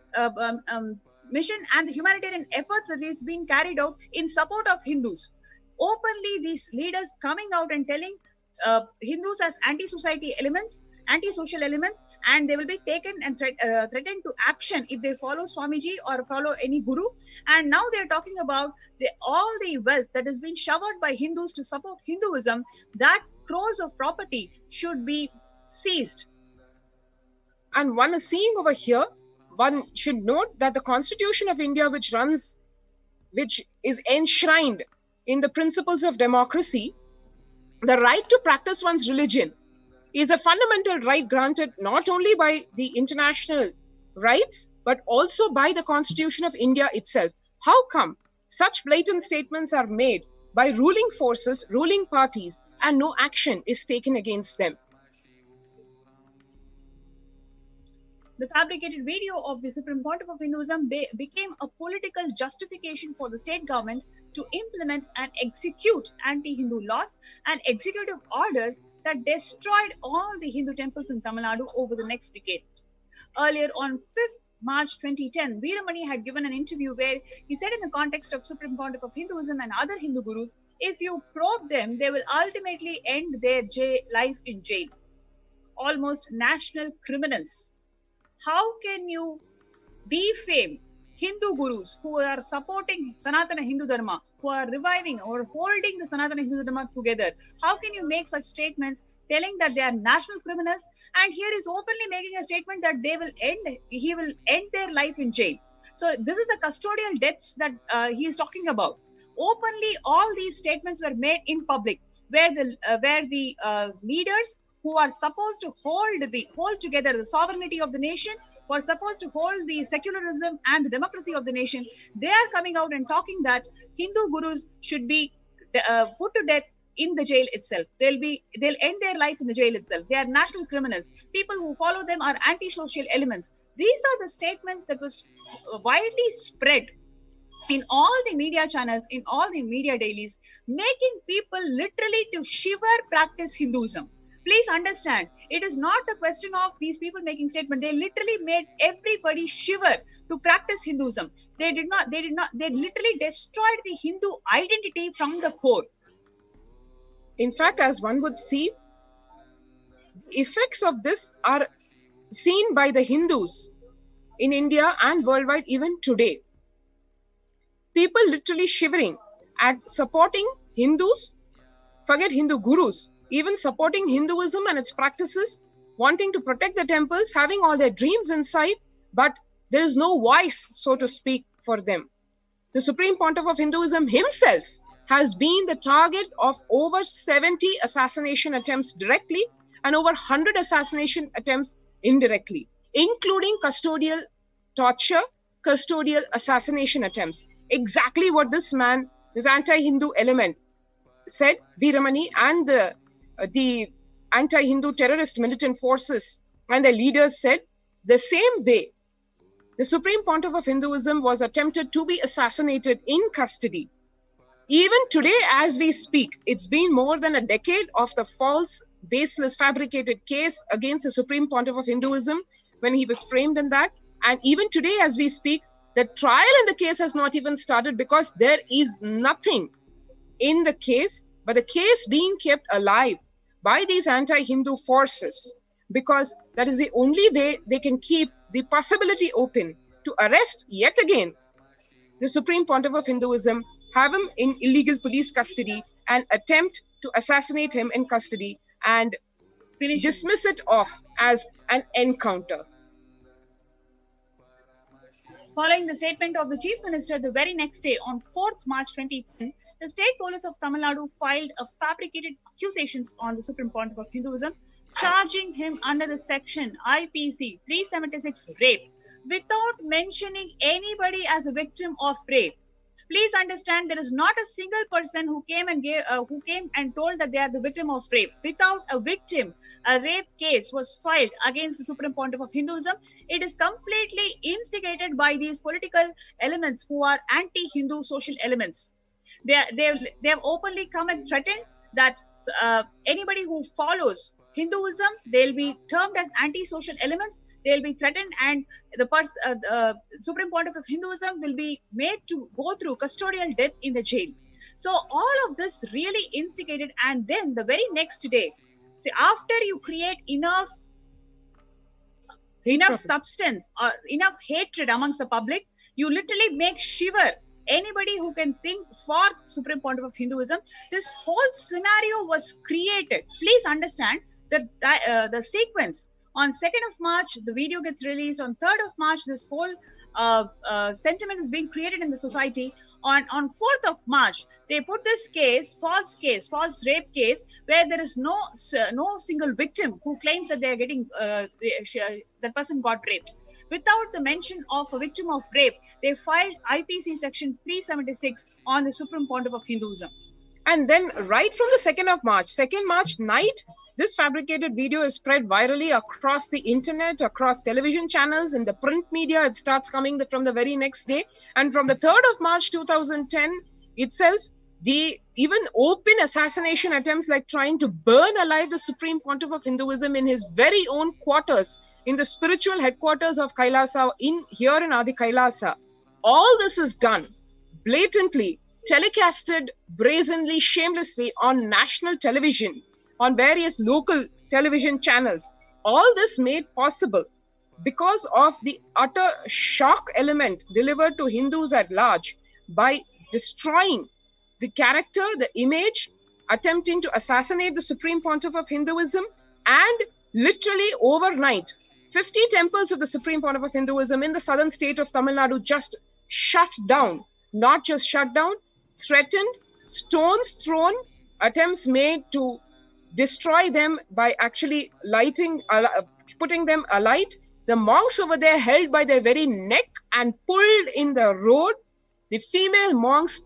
mission and the humanitarian efforts that is being carried out in support of Hindus. Openly, these leaders coming out and telling Hindus as anti-society elements, anti-social elements, and they will be taken and threatened to action if they follow Swamiji or follow any guru. And now they're talking about all the wealth that has been showered by Hindus to support Hinduism, that crores of property should be seized.
And one is seeing over here, one should note that the Constitution of India, which is enshrined in the principles of democracy, the right to practice one's religion is a fundamental right granted not only by the international rights, but also by the Constitution of India itself. How come such blatant statements are made by ruling forces, ruling parties, and no action is taken against them?
The fabricated video of the Supreme Pontiff of Hinduism became a political justification for the state government to implement and execute anti-Hindu laws and executive orders that destroyed all the Hindu temples in Tamil Nadu over the next decade. Earlier on 5th March 2010, Veeramani had given an interview where he said, in the context of Supreme Pontiff of Hinduism and other Hindu gurus, if you probe them, they will ultimately end their life in jail. Almost national criminals. How can you defame Hindu gurus who are supporting Sanatana Hindu Dharma, who are reviving or holding the Sanatana Hindu Dharma together? How can you make such statements telling that they are national criminals? And here is openly making a statement that he will end their life in jail. So this is the custodial deaths that he is talking about. Openly, all these statements were made in public, where the leaders who are supposed to hold together the sovereignty of the nation for supposed to hold the secularism and the democracy of the nation, they are coming out and talking that Hindu gurus should be put to death in the jail itself. They'll end their life in the jail itself. They are national criminals. People who follow them are anti-social elements. These are the statements that was widely spread in all the media channels, in all the media dailies, making people literally to shiver practice Hinduism. Please understand, it is not a question of these people making statements. They literally made everybody shiver to practice Hinduism. They literally destroyed the Hindu identity from the core.
In fact, as one would see, effects of this are seen by the Hindus in India and worldwide even today. People literally shivering at supporting Hindus, forget Hindu gurus, even supporting Hinduism and its practices, wanting to protect the temples, having all their dreams inside, but there is no voice, so to speak, for them. The Supreme Pontiff of Hinduism himself has been the target of over 70 assassination attempts directly and over 100 assassination attempts indirectly, including custodial torture, custodial assassination attempts. Exactly what this man, this anti-Hindu element, said, Veeramani, and the anti-Hindu terrorist militant forces and their leaders said, the same way the Supreme Pontiff of Hinduism was attempted to be assassinated in custody. Even today, as we speak, it's been more than a decade of the false, baseless, fabricated case against the Supreme Pontiff of Hinduism when he was framed in that. And even today, as we speak, the trial in the case has not even started because there is nothing in the case, but the case being kept alive by these anti-Hindu forces, because that is the only way they can keep the possibility open to arrest yet again the Supreme Pontiff of Hinduism, have him in illegal police custody and attempt to assassinate him in custody and dismiss it off as an encounter.
Following the statement of the Chief Minister, the very next day, on 4th March 2010, the State Police of Tamil Nadu filed a fabricated accusations on the Supreme Pontiff of Hinduism, charging him under the section IPC 376 rape, without mentioning anybody as a victim of rape. Please understand, there is not a single person who came and told that they are the victim of rape. Without a victim, a rape case was filed against the Supreme Pontiff of Hinduism. It is completely instigated by these political elements who are anti-Hindu social elements. They have openly come and threatened that anybody who follows Hinduism, they'll be termed as anti-social elements. They'll be threatened, and the Supreme Pontiff of Hinduism will be made to go through custodial death in the jail. So all of this really instigated, and then the very next day, see, after you create enough substance or enough hatred amongst the public, you literally make shiver anybody who can think for Supreme Pontiff of Hinduism. This whole scenario was created. Please understand that the sequence. On 2nd of March, the video gets released. On 3rd of March, this whole sentiment is being created in the society. On 4th of March, they put this case, false rape case, where there is no single victim who claims that they are getting, that person got raped. Without the mention of a victim of rape, they filed IPC section 376 on the Supreme Pontiff of Hinduism.
And then right from the 2nd March night, this fabricated video is spread virally across the internet, across television channels, in the print media. It starts coming from the very next day. And from the 3rd of March 2010 itself, the even open assassination attempts like trying to burn alive the Supreme Pontiff of Hinduism in his very own quarters, in the spiritual headquarters of Kailasa, here in Adi Kailasa. All this is done blatantly, telecasted brazenly, shamelessly on national television, on various local television channels. All this made possible because of the utter shock element delivered to Hindus at large by destroying the character, the image, attempting to assassinate the Supreme Pontiff of Hinduism, and literally overnight, 50 temples of the Supreme Pontiff of Hinduism in the southern state of Tamil Nadu just shut down. Not just shut down, threatened, stones thrown, attempts made to destroy them by actually putting them alight, The monks over there held by their very neck and pulled in the road. The female monks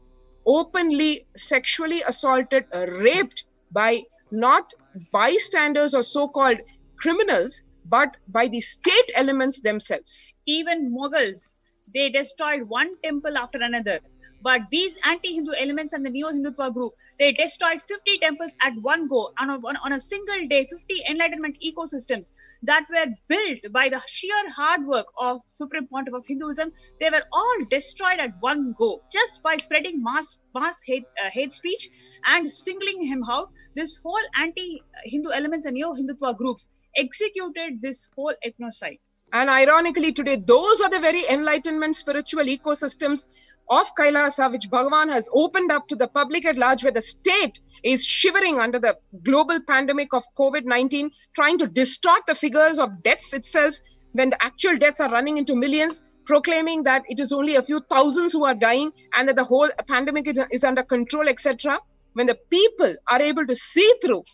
openly sexually assaulted, raped by not bystanders or so-called criminals, but by the state elements themselves.
Even Mughals, they destroyed one temple after another. But these anti-Hindu elements and the Neo-Hindutva group, they destroyed 50 temples at one go on a single day, 50 enlightenment ecosystems that were built by the sheer hard work of Supreme Pontiff of Hinduism. They were all destroyed at one go just by spreading mass hate speech and singling him out. This whole anti-Hindu elements and Neo-Hindutva groups executed this whole ethnocide.
And ironically, today, those are the very enlightenment spiritual ecosystems of Kailasa, which Bhagavan has opened up to the public at large, where the state is shivering under the global pandemic of COVID-19, trying to distort the figures of deaths itself, when the actual deaths are running into millions, proclaiming that it is only a few thousands who are dying and that the whole pandemic is under control, etc. When the people are able to see through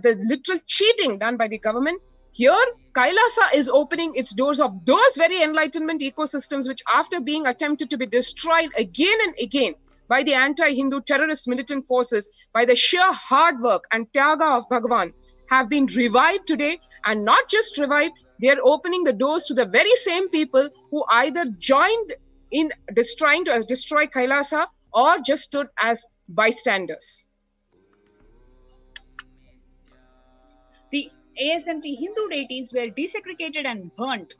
the literal cheating done by the government, here, Kailasa is opening its doors of those very enlightenment ecosystems which, after being attempted to be destroyed again and again by the anti-Hindu terrorist militant forces, by the sheer hard work and tyaga of Bhagavan, have been revived today. And not just revived, they are opening the doors to the very same people who either joined in trying to destroy Kailasa or just stood as bystanders.
The ASMT Hindu deities were desecrated and burnt.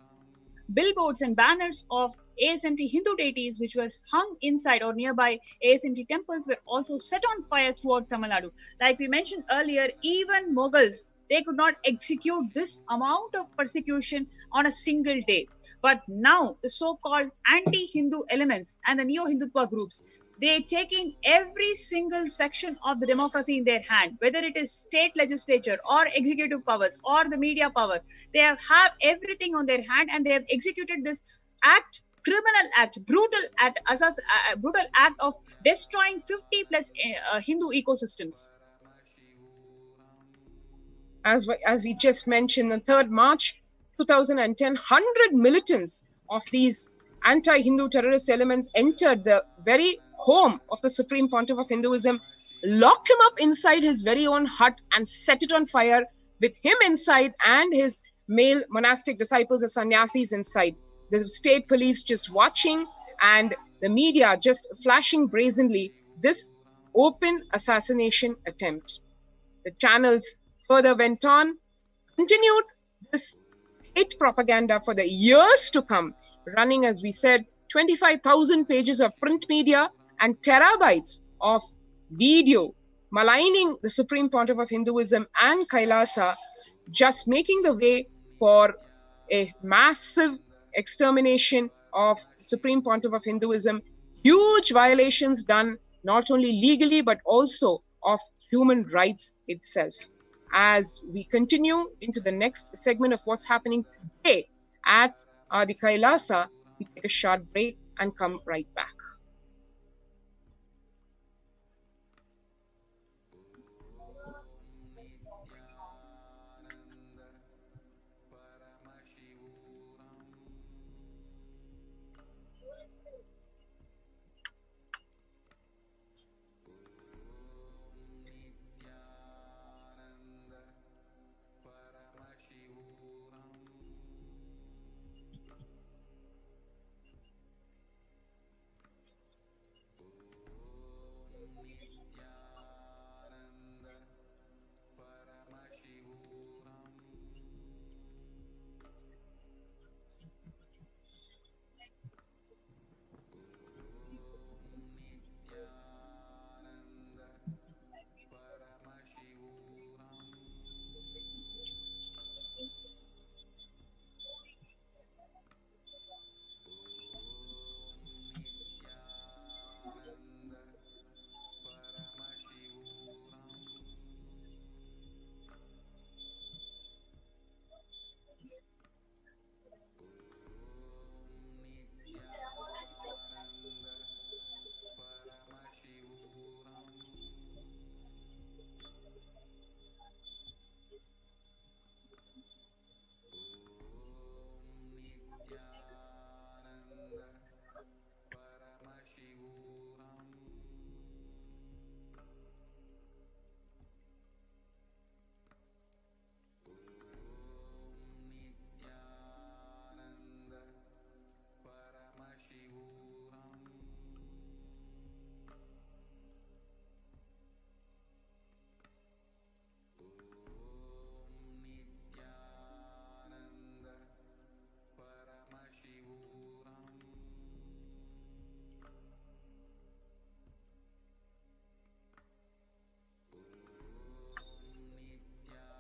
Billboards and banners of ASMT Hindu deities which were hung inside or nearby ASMT temples were also set on fire throughout Tamil Nadu. Like we mentioned earlier, even Mughals, they could not execute this amount of persecution on a single day. But now the so-called anti-Hindu elements and the Neo-Hindutva groups, they're taking every single section of the democracy in their hand, whether it is state legislature or executive powers or the media power. They have everything on their hand, and they have executed this act, criminal act, brutal act of destroying 50 plus Hindu ecosystems.
As we just mentioned, on 3rd March 2010, 100 militants of these anti-Hindu terrorist elements entered the very home of the Supreme Pontiff of Hinduism, locked him up inside his very own hut and set it on fire with him inside and his male monastic disciples, the sannyasis, inside. The state police just watching and the media just flashing brazenly this open assassination attempt. The channels further went on, continued this hate propaganda for the years to come, running, as we said, 25,000 pages of print media and terabytes of video maligning the Supreme Pontiff of Hinduism and Kailasa, just making the way for a massive extermination of Supreme Pontiff of Hinduism. Huge violations done not only legally but also of human rights itself. As we continue into the next segment of what's happening today at the Kailasa, we take a short break and come right back.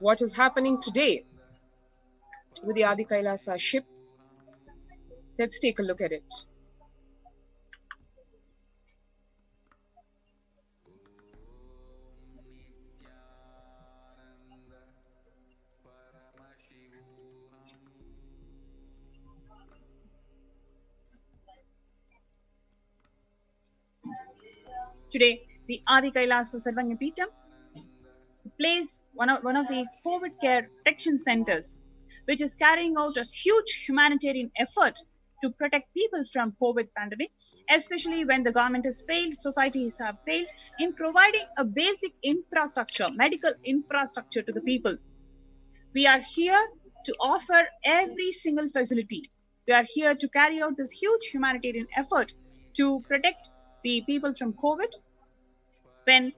what is happening today with the Adi Kailasa ship. Let's take a look at it.
Today, the Adi Kailasa Sarvangapeetham plays one of the COVID care protection centers, which is carrying out a huge humanitarian effort to protect people from COVID pandemic, especially when the government has failed, societies have failed in providing a basic infrastructure, medical infrastructure to the people. We are here to offer every single facility. We are here to carry out this huge humanitarian effort to protect the people from COVID. When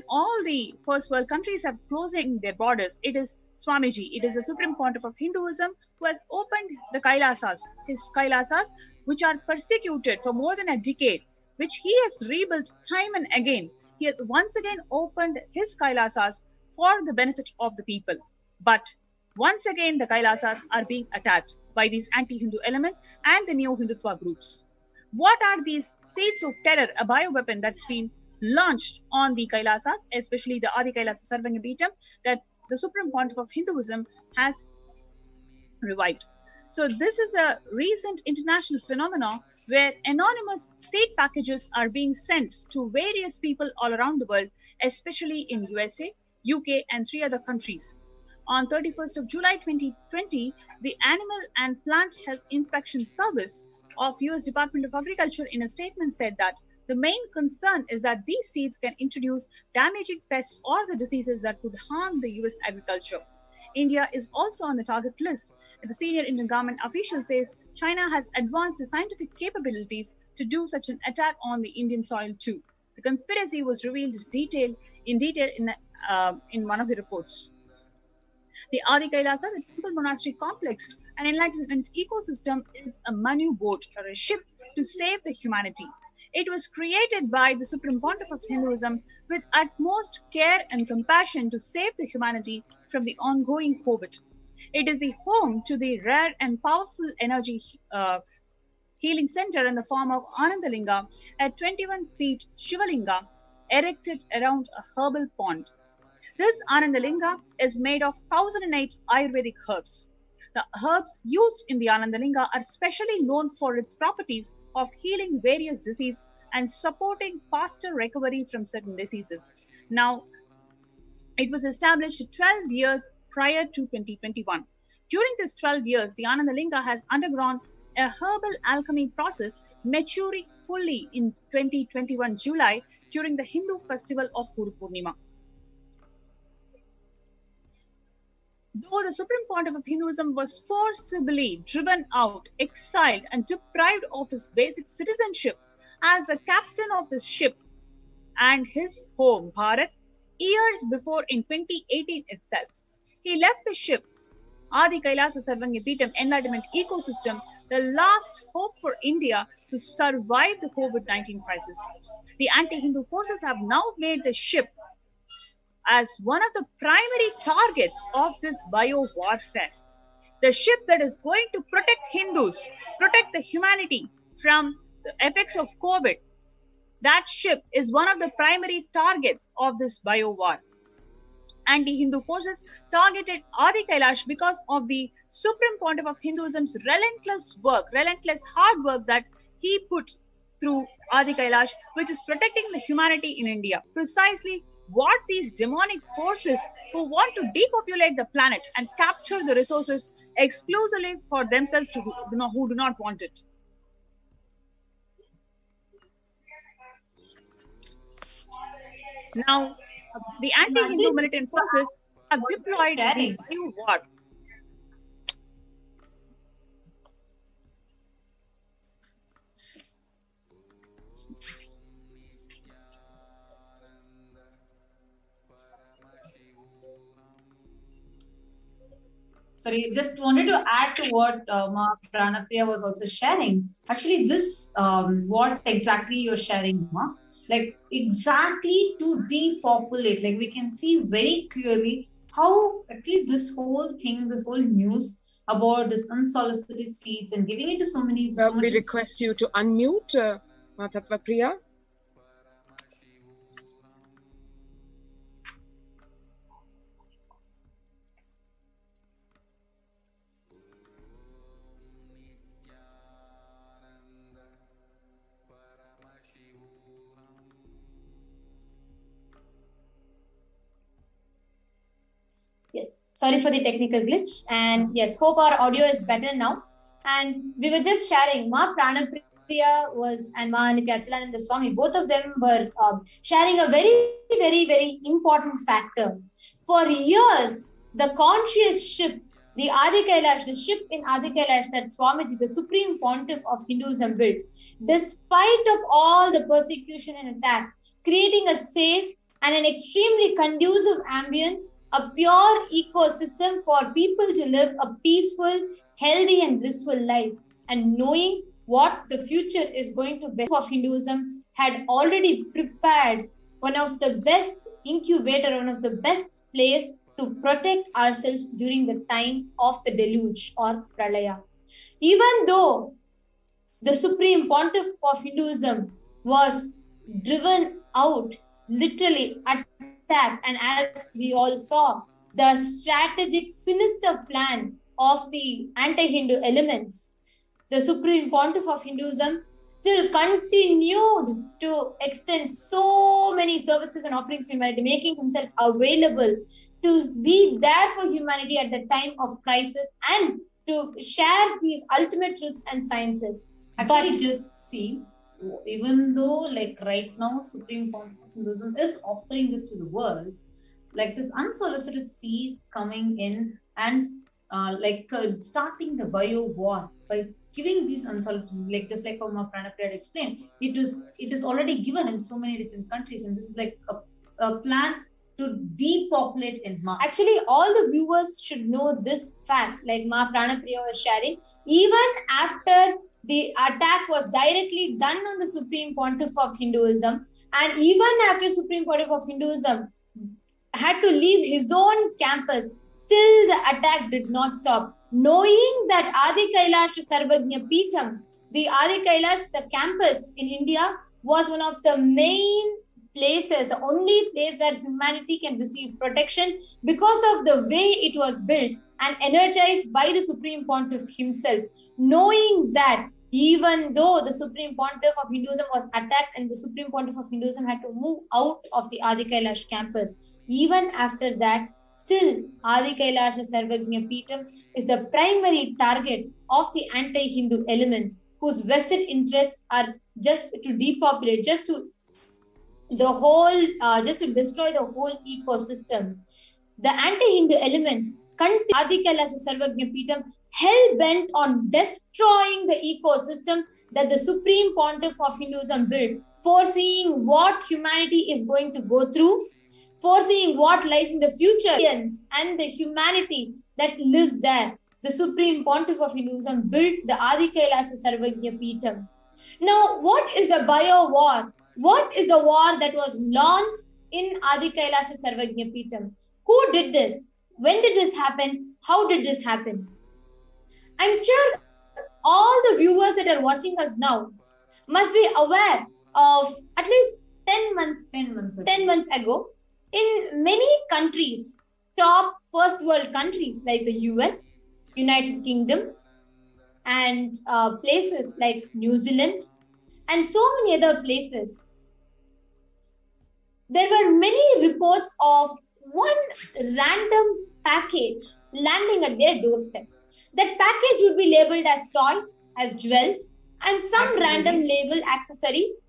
all the first world countries have closing their borders, it is Swamiji, it is the Supreme Pontiff of Hinduism who has opened the Kailasas, his Kailasas, which are persecuted for more than a decade, which he has rebuilt time and again. He has once again opened his Kailasas for the benefit of the people. But once again, the Kailasas are being attacked by these anti-Hindu elements and the neo-Hindutva groups. What are these seeds of terror, a bioweapon that's been launched on the Kailasas, especially the Adi Kailasa Sarvangapeetham, that the Supreme Pontiff of Hinduism has revived? So this is a recent international phenomenon where anonymous seed packages are being sent to various people all around the world, especially in USA, UK, and 3 other countries. On 31st of July 2020, the Animal and Plant Health Inspection Service of US Department of Agriculture in a statement said that the main concern is that these seeds can introduce damaging pests or the diseases that could harm the US agriculture. India is also on the target list. The senior Indian government official says China has advanced scientific capabilities to do such an attack on the Indian soil too. The conspiracy was revealed in detail in one of the reports. The Adi Kailasa, the temple monastery complex, and enlightenment ecosystem is a Manu boat or a ship to save the humanity. It was created by the Supreme Pontiff of Hinduism with utmost care and compassion to save the humanity from the ongoing COVID. It is the home to the rare and powerful energy healing center in the form of Anandalinga, a 21 feet Shivalinga erected around a herbal pond. This Anandalinga is made of 1008 Ayurvedic herbs. The herbs used in the Anandalinga are specially known for its properties of healing various diseases and supporting faster recovery from certain diseases. Now, it was established 12 years prior to 2021. During this 12 years, the Anandalinga has undergone a herbal alchemy process, maturing fully in 2021 July during the Hindu festival of Guru Purnima. Though the Supreme Pontiff of Hinduism was forcibly driven out, exiled, and deprived of his basic citizenship as the captain of this ship and his home, Bharat, years before in 2018 itself, he left the ship, Adi Kailasa Sarvangapeetham enlightenment ecosystem, the last hope for India to survive the COVID-19 crisis. The anti-Hindu forces have now made the ship as one of the primary targets of this bio-warfare. The ship that is going to protect Hindus, protect the humanity from the effects of COVID, that ship is one of the primary targets of this bio-war. Anti-Hindu forces targeted Adi Kailash because of the Supreme Pontiff of Hinduism's relentless hard work that he put through Adi Kailash, which is protecting the humanity in India. Precisely what these demonic forces who want to depopulate the planet and capture the resources exclusively for themselves who do not want it. Now, the anti-Hindu militant forces have deployed the bio-war.
Sorry, just wanted to add to what Ma Pranapriya was also sharing. Actually, this, what exactly you're sharing, Ma? Like exactly to depopulate, like we can see very clearly how actually this whole thing, this whole news about this unsolicited seeds and giving it to so many.
We request you to unmute, Tattva Priya.
Yes, sorry for the technical glitch. And yes, hope our audio is better now. And we were just sharing, Ma Pranapriya was and Ma Nithyananda Swami, both of them were sharing a very, very, very important factor. For years, the conscious ship, the Adi Kailash, the ship in Adi Kailash that Swamiji, the supreme pontiff of Hinduism, built, despite of all the persecution and attack, creating a safe and an extremely conducive ambience, a pure ecosystem for people to live a peaceful, healthy and blissful life. And knowing what the future is going to be of Hinduism, had already prepared one of the best incubator, one of the best place to protect ourselves during the time of the deluge or pralaya. Even though the supreme pontiff of Hinduism was driven out, literally attacked, and as we all saw, the strategic sinister plan of the anti-Hindu elements, the supreme pontiff of Hinduism still continued to extend so many services and offerings to humanity, making himself available to be there for humanity at the time of crisis and to share these ultimate truths and sciences.
Actually, just see, even though like right now Supreme Pontiff of Hinduism is offering this to the world, like this unsolicited seeds coming in and starting the bio war by giving these unsolicited, like just like how Pranapriya had explained, it is already given in so many different countries, and this is like a plan to depopulate in mass.
Actually, all the viewers should know this fact, like Ma Pranapriya was sharing, even after the attack was directly done on the Supreme Pontiff of Hinduism, and even after Supreme Pontiff of Hinduism had to leave his own campus, still the attack did not stop. Knowing that Adi Kailash Sarvagnya Peetham, the Adi Kailash, the campus in India, was one of the main places, the only place where humanity can receive protection because of the way it was built and energized by the Supreme Pontiff himself. Knowing that even though the Supreme Pontiff of Hinduism was attacked and the Supreme Pontiff of Hinduism had to move out of the Adi Kailash campus, even after that, still Adi Kailash Sarvagnya Peetham is the primary target of the anti-Hindu elements whose vested interests are just to depopulate, just to destroy the whole ecosystem. The anti-Hindu elements Adi Kailasa Sarvagnya Peetham hell-bent on destroying the ecosystem that the Supreme Pontiff of Hinduism built, foreseeing what humanity is going to go through, foreseeing what lies in the future and the humanity that lives there. The Supreme Pontiff of Hinduism built the Adi Kailasa Sarvagnya Peetham. Now, what is a bio-war? What is the war that was launched in Adi Kailasa Sarvagnya Peetham? Who did this? When did this happen? How did this happen? I'm sure all the viewers that are watching us now must be aware of at least 10 months ago, in many countries, top first world countries like the US, United Kingdom, and places like New Zealand, and so many other places, there were many reports of one random package landing at their doorstep. That package would be labeled as toys, as jewels, and some random label accessories.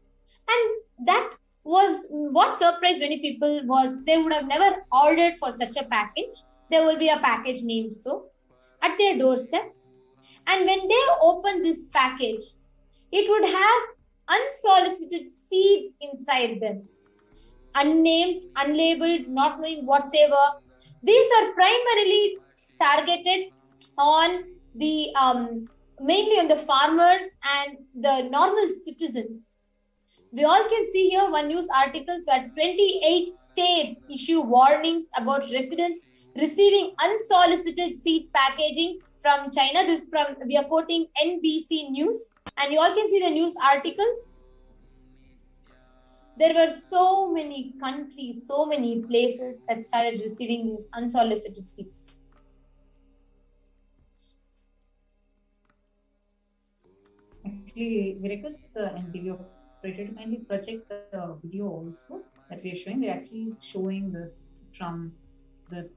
And that was what surprised many people was they would have never ordered for such a package. There will be a package named so at their doorstep. And when they open this package, it would have unsolicited seeds inside them. Unnamed, unlabeled, not knowing what they were. These are primarily targeted on the mainly on the farmers and the normal citizens. We all can see here one news articles where 28 states issue warnings about residents receiving unsolicited seed packaging from China. This is from, we are quoting NBC News, and you all can see the news articles. There were so many countries, so many places that started receiving these unsolicited seeds.
Actually, we request the NTV operator to kindly project the video also that we are showing. We're actually showing this from the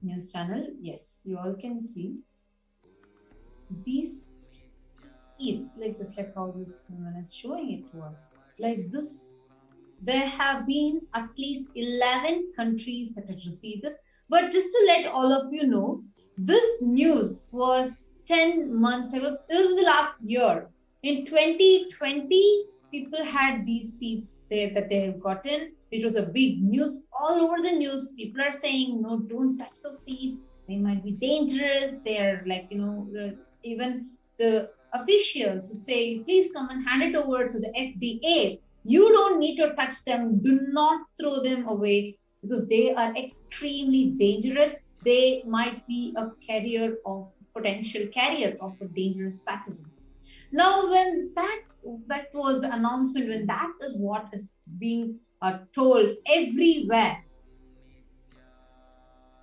news channel. Yes, you all can see these seeds like this, like how this woman is showing it to us. Like this, there have been at least 11 countries that have received this. But just to let all of you know, this news was 10 months ago. It was in the last year. In 2020, people had these seeds there that they have gotten. It was a big news all over the news. People are saying, no, don't touch those seeds. They might be dangerous. They're like, even the officials would say, please come and hand it over to the FDA. You don't need to touch them. Do not throw them away because they are extremely dangerous. They might be a potential carrier of a dangerous pathogen. Now, when that was the announcement, when that is what is being told everywhere,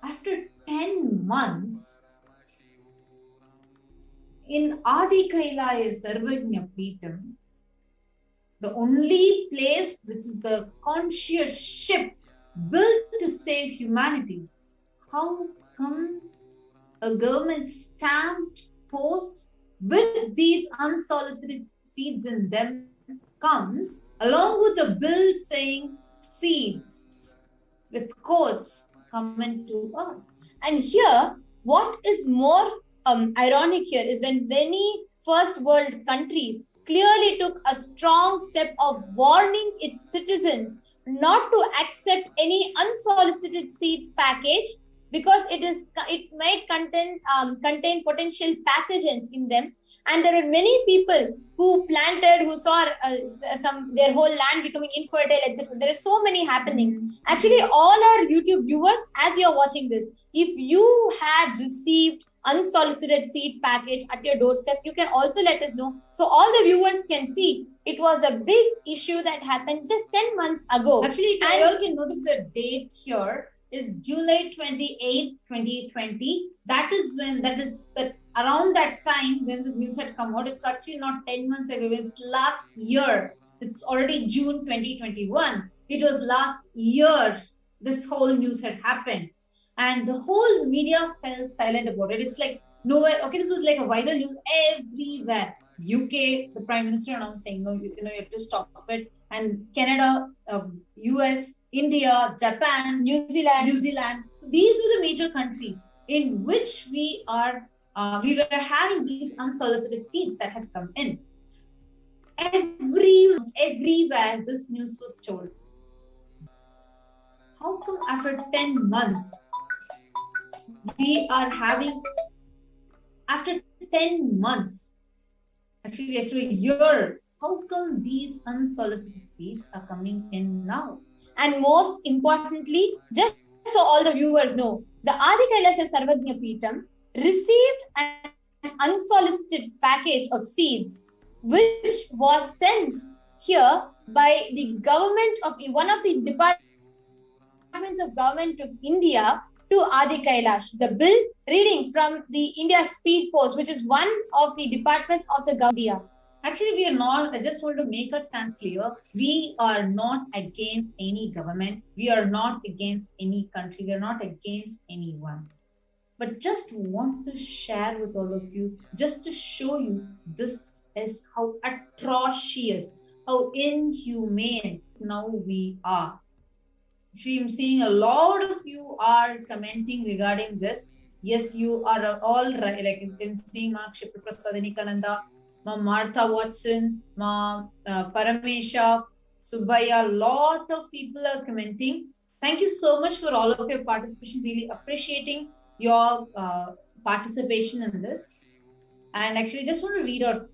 after 10 months, in Adi Kailasa Sarvagnya Peetham, the only place which is the conscious ship built to save humanity, how come a government stamped post with these unsolicited seeds in them comes along with a bill saying seeds with quotes coming to us?
And here, what is more ironic here is when many first world countries clearly took a strong step of warning its citizens not to accept any unsolicited seed package because it might contain potential pathogens in them, and there are many people who saw their whole land becoming infertile, etc. There are so many happenings. Actually, all our YouTube viewers, as you are watching this, if you had received unsolicited seed package at your doorstep, you can also let us know, so all the viewers can see it was a big issue that happened just 10 months ago.
Actually, you all can notice the date here is July 28th, 2020. That is around that time when this news had come out. It's actually not 10 months ago. It's last year. It's already June 2021. It was last year this whole news had happened. And the whole media fell silent about it. It's like nowhere. Okay, this was like a viral news everywhere. UK, the Prime Minister announced saying, no, you have to stop it. And Canada, US, India, Japan, New Zealand. So these were the major countries in which we were having these unsolicited seeds that had come in. Everywhere this news was told. How come after 10 months, we are having, after 10 months, actually after a year, how come these unsolicited seeds are coming in now?
And most importantly, just so all the viewers know, the Adi Kailasa Sarvagnya Peetham received an unsolicited package of seeds, which was sent here by the government of one of the departments of government of India to Adi Kailash. The bill reading from the India Speed Post, which is one of the departments of the government.
Actually, we are not, I just want to make our stance clear. We are not against any government. We are not against any country. We are not against anyone. But just want to share with all of you, just to show you this is how atrocious, how inhumane now we are. Actually, I'm seeing a lot of you are commenting regarding this. Yes, you are all right. Like I'm seeing Ma Kshipra Prasad Nikananda, Ma Martha Watson, Ma Paramesha, Subbaya, a lot of people are commenting. Thank you so much for all of your participation. Really appreciating your participation in this. And actually, just want to read out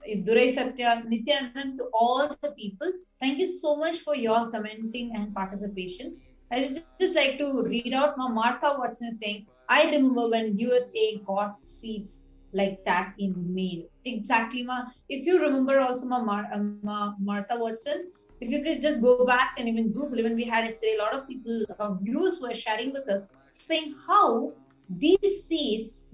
Durai Satya, Nithyananda, to all the people. Thank you so much for your commenting and participation. I just like to read out Ma Martha Watson saying, I remember when USA got seats like that in mail. Exactly, Ma. If you remember also Martha Watson, if you could just go back and even Google, even we had yesterday, a lot of people, views were sharing with us saying how these seats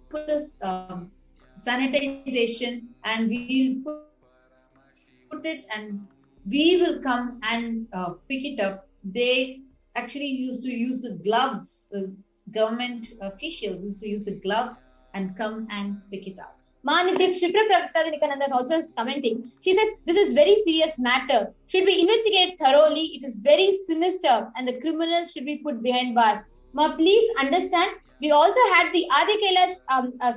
put this sanitization and we'll put it and we will come and pick it up. They actually used to use the gloves. Government officials used to use the gloves and come and pick it up.
Shipra Prasad Nikananda is also commenting. She says, this is very serious matter. Should be investigated thoroughly. It is very sinister and the criminals should be put behind bars. Ma, please understand, we also had the Adi Kailash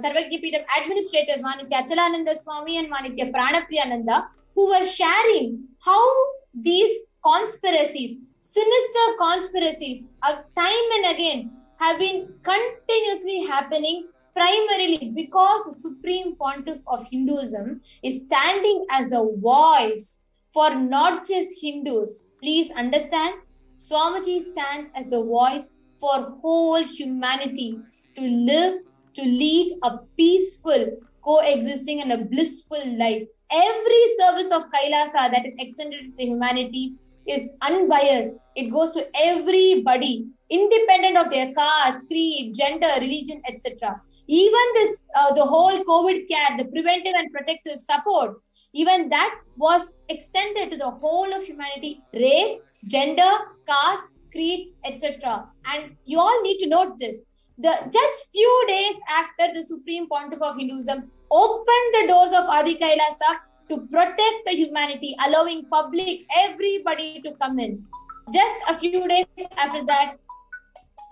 Sarvagyapeetham administrators, Manitya Achalananda Swami and Manitya Pranapriyananda, who were sharing how these conspiracies, sinister conspiracies, time and again have been continuously happening, primarily because the Supreme Pontiff of Hinduism is standing as the voice for not just Hindus. Please understand, Swamiji stands as the voice for whole humanity to live, to lead a peaceful, coexisting and a blissful life. Every service of Kailasa that is extended to the humanity is unbiased. It goes to everybody, independent of their caste, creed, gender, religion, etc. Even this, the whole COVID care, the preventive and protective support, even that was extended to the whole of humanity, race, gender, caste, creed, etc. And you all need to note this. Just few days after the Supreme Pontiff of Hinduism opened the doors of Adi Kailasa to protect the humanity, allowing public, everybody to come in. Just a few days after that,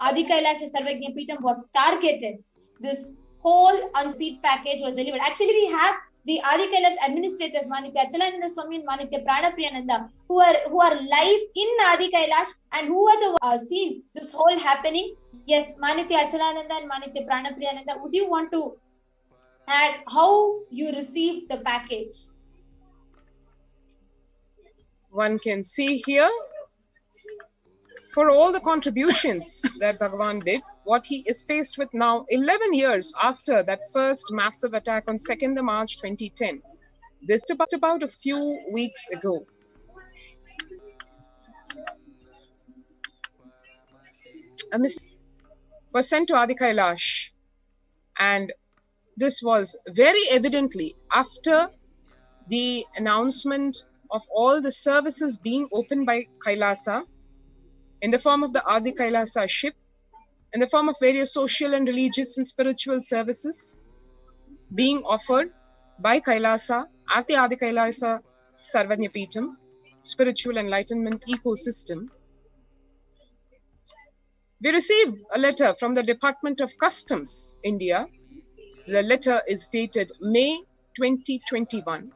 Adi Kailasha Sarvagyapeetham was targeted. This whole unseat package was delivered. Actually, we have the Adi Kailash administrators, Manitya Achalananda Swami and Manitya Pranapriyananda, who are live in Adi Kailash and who are the seen this whole happening. Yes, Manitya Achalananda and Manitya Pranapriyananda, would you want to add how you received the package?
One can see here, for all the contributions that Bhagavan did, what he is faced with now, 11 years after that first massive attack on 2nd March 2010. This is about a few weeks ago. A message was sent to Adi Kailash, and this was very evidently after the announcement of all the services being opened by Kailasa in the form of the Adi Kailasa ship, in the form of various social and religious and spiritual services being offered by Kailasa at the Adi Kailasa Sarvagyapeetham spiritual enlightenment ecosystem. We received a letter from the Department of Customs, India. The letter is dated May 2021,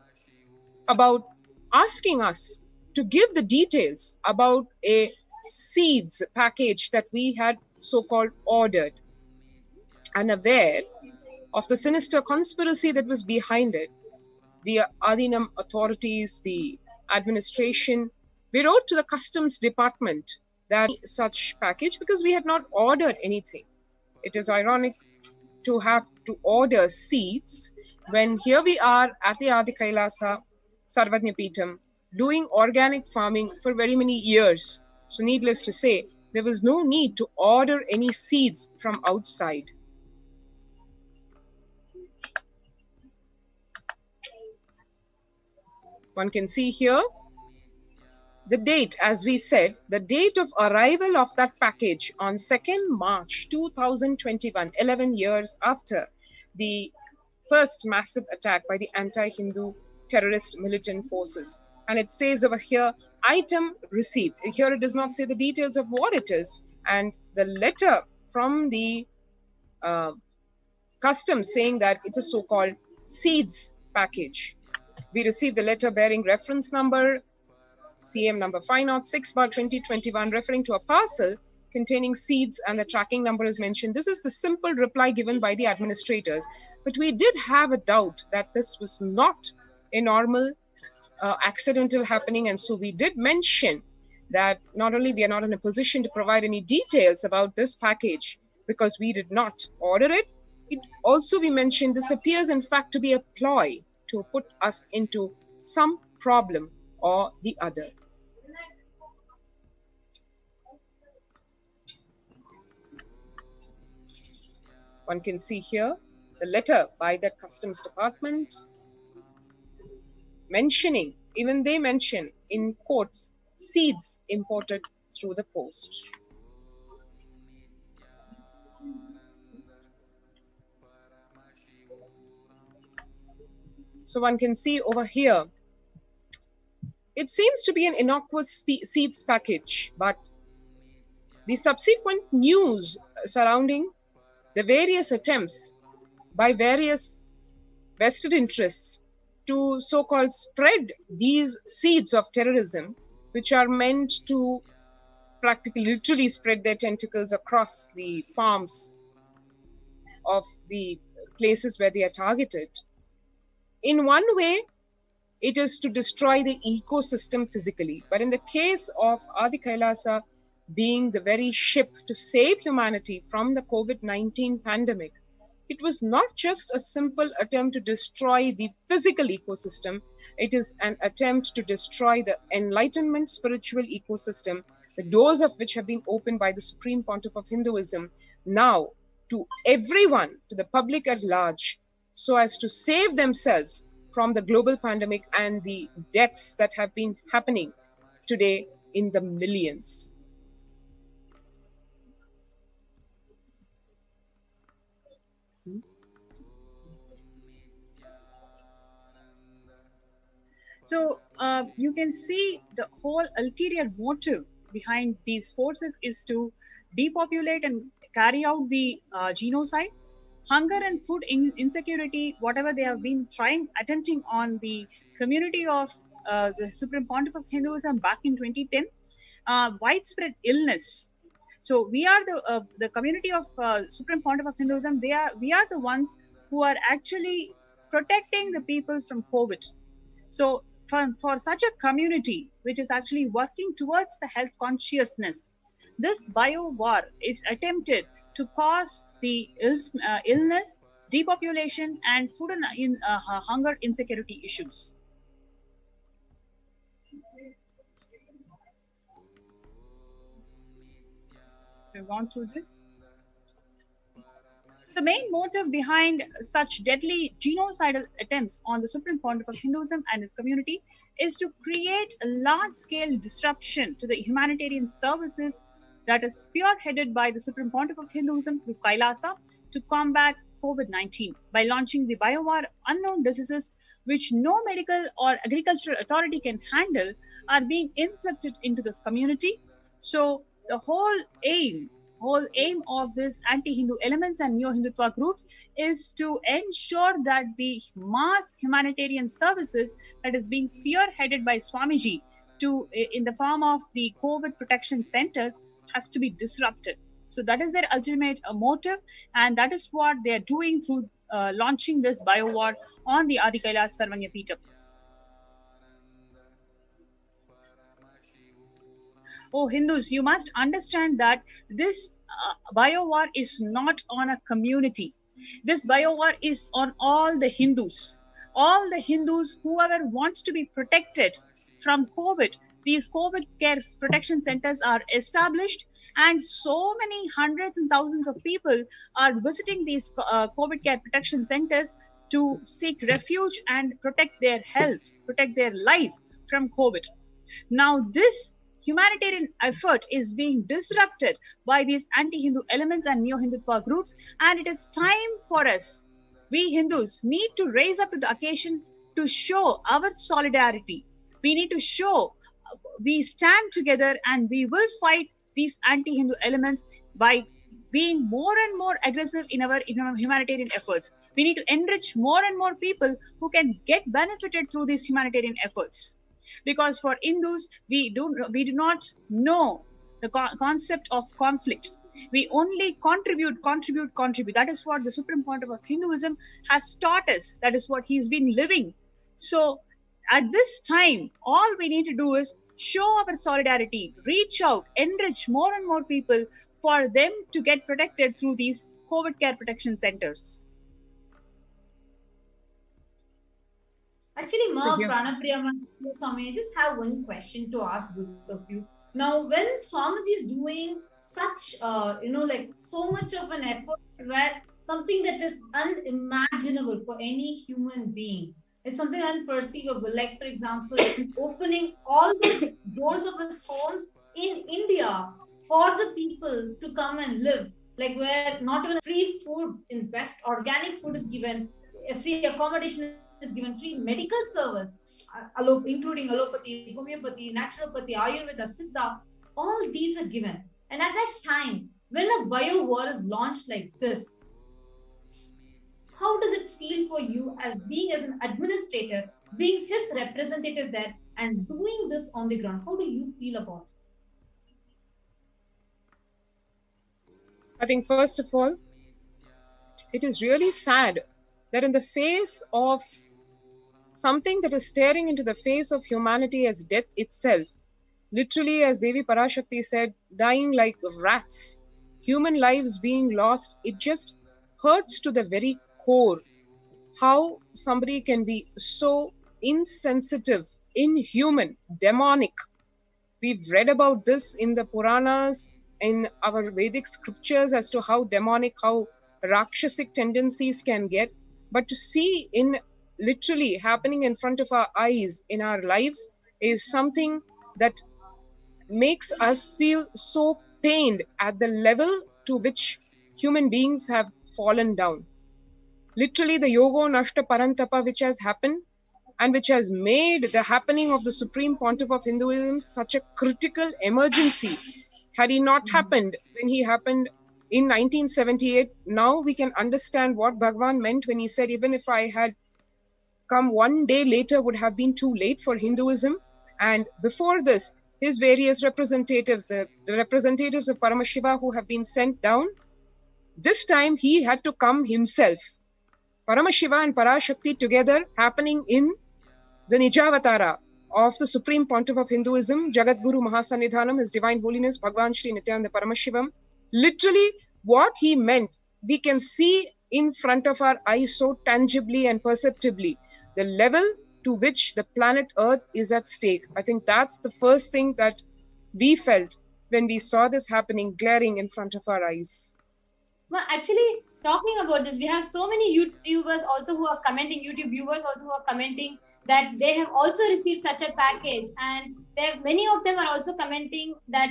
about asking us to give the details about a seeds package that we had so-called ordered. Unaware of the sinister conspiracy that was behind it, the Adinam authorities, the administration, we wrote to the Customs Department that such package, because we had not ordered anything. It is ironic to have to order seeds when here we are at the Adi Kailasa Sarvagyapeetham doing organic farming for very many years. So needless to say, there was no need to order any seeds from outside. One can see here the date, as we said, the date of arrival of that package on 2nd March 2021, 11 years after the first massive attack by the anti-Hindu terrorist militant forces. And it says over here, item received. Here it does not say the details of what it is. And the letter from the customs saying that it's a so-called seeds package. We received the letter bearing reference number CM number 506/2021, referring to a parcel containing seeds, and the tracking number is mentioned. This is the simple reply given by the administrators. But we did have a doubt that this was not a normal accidental happening, and so we did mention that not only we are not in a position to provide any details about this package because we did not order it, it also we mentioned this appears in fact to be a ploy to put us into some problem or the other. One can see here the letter by the Customs Department mentioning, even they mention in quotes, seeds imported through the post. So one can see over here, it seems to be an innocuous seeds package, but the subsequent news surrounding the various attempts by various vested interests to so-called spread these seeds of terrorism, which are meant to practically literally spread their tentacles across the farms of the places where they are targeted. In one way, it is to destroy the ecosystem physically. But in the case of Adi Kailasa being the very ship to save humanity from the COVID-19 pandemic, it was not just a simple attempt to destroy the physical ecosystem. It is an attempt to destroy the enlightenment spiritual ecosystem, the doors of which have been opened by the Supreme Pontiff of Hinduism now to everyone, to the public at large, so as to save themselves from the global pandemic and the deaths that have been happening today in the millions.
So you can see the whole ulterior motive behind these forces is to depopulate and carry out the genocide. Hunger and food insecurity, whatever they have been attempting on the community of the Supreme Pontiff of Hinduism back in 2010, widespread illness. So we are the community of Supreme Pontiff of Hinduism. We are the ones who are actually protecting the people from COVID. So for such a community which is actually working towards the health consciousness, this bio war is attempted to cause the illness, depopulation, and food and hunger insecurity issues. We've gone through this. The main motive behind such deadly genocidal attempts on the Supreme Pontiff of Hinduism and his community is to create a large-scale disruption to the humanitarian services that is spearheaded by the Supreme Pontiff of Hinduism through Kailasa to combat COVID-19 by launching the biowar. Unknown diseases which no medical or agricultural authority can handle are being inflicted into this community. So the whole aim of this anti-Hindu elements and neo-Hindutva groups is to ensure that the mass humanitarian services that is being spearheaded by Swamiji in the form of the COVID protection centers has to be disrupted. So that is their ultimate motive, and that is what they are doing through launching this biowar on the Adi Kailas Sarvanya Peetham. Oh, Hindus, you must understand that this biowar is not on a community. This biowar is on all the Hindus. All the Hindus, whoever wants to be protected from COVID, these COVID care protection centers are established, and so many hundreds and thousands of people are visiting these COVID care protection centers to seek refuge and protect their health, protect their life from COVID. Now, this humanitarian effort is being disrupted by these anti-Hindu elements and neo-Hindutva groups, and it is time for us, we Hindus, need to raise up to the occasion to show our solidarity. We need to show we stand together, and we will fight these anti-Hindu elements by being more and more aggressive in our humanitarian efforts. We need to enrich more and more people who can get benefited through these humanitarian efforts. Because for Hindus, we do not know the concept of conflict. We only contribute. That is what the Supreme Pontiff of Hinduism has taught us. That is what he's been living. So at this time, all we need to do is show our solidarity, reach out, enrich more and more people for them to get protected through these COVID care protection centers.
Actually, Ma, Pranapriya, Swami, I just have one question to ask both of you. Now, when Swamiji is doing such, like so much of an effort where something that is unimaginable for any human being, it's something unperceivable. Like, for example, opening all the doors of his homes in India for the people to come and live. Like, where not even free food in best organic food is given, free accommodation is given, free medical service, including allopathy, homeopathy, naturopathy, ayurveda, siddha, all these are given. And at that time, when a bio war is launched like this, how does it feel for you as an administrator, being his representative there and doing this on the ground? How do you feel about it?
I think first of all, it is really sad that in the face of something that is staring into the face of humanity as death itself, literally as Devi Parashakti said, dying like rats, human lives being lost, it just hurts to the very core how somebody can be so insensitive, inhuman, demonic. We've read about this in the Puranas, in our Vedic scriptures as to how demonic, how Rakshasic tendencies can get. But to see in literally happening in front of our eyes in our lives is something that makes us feel so pained at the level to which human beings have fallen down. Literally the Yogo Nashta Parantapa which has happened and which has made the happening of the Supreme Pontiff of Hinduism such a critical emergency. Had he not happened when he happened in 1978, now we can understand what Bhagwan meant when he said, even if I had come one day later would have been too late for Hinduism. And before this, his various representatives, the representatives of Paramashiva who have been sent down, this time he had to come himself. Paramashiva and Parashakti together happening in the Nijavatara of the Supreme Pontiff of Hinduism, Jagat Guru Mahasannidhanam, His Divine Holiness Bhagwan Shri Nithyananda Paramashivam. Literally what he meant, we can see in front of our eyes so tangibly and perceptibly the level to which the planet Earth is at stake. I think that's the first thing that we felt when we saw this happening, glaring in front of our eyes.
Well, actually, talking about this, we have so many YouTubers also who are commenting, YouTube viewers also who are commenting that they have also received such a package, and many of them are also commenting that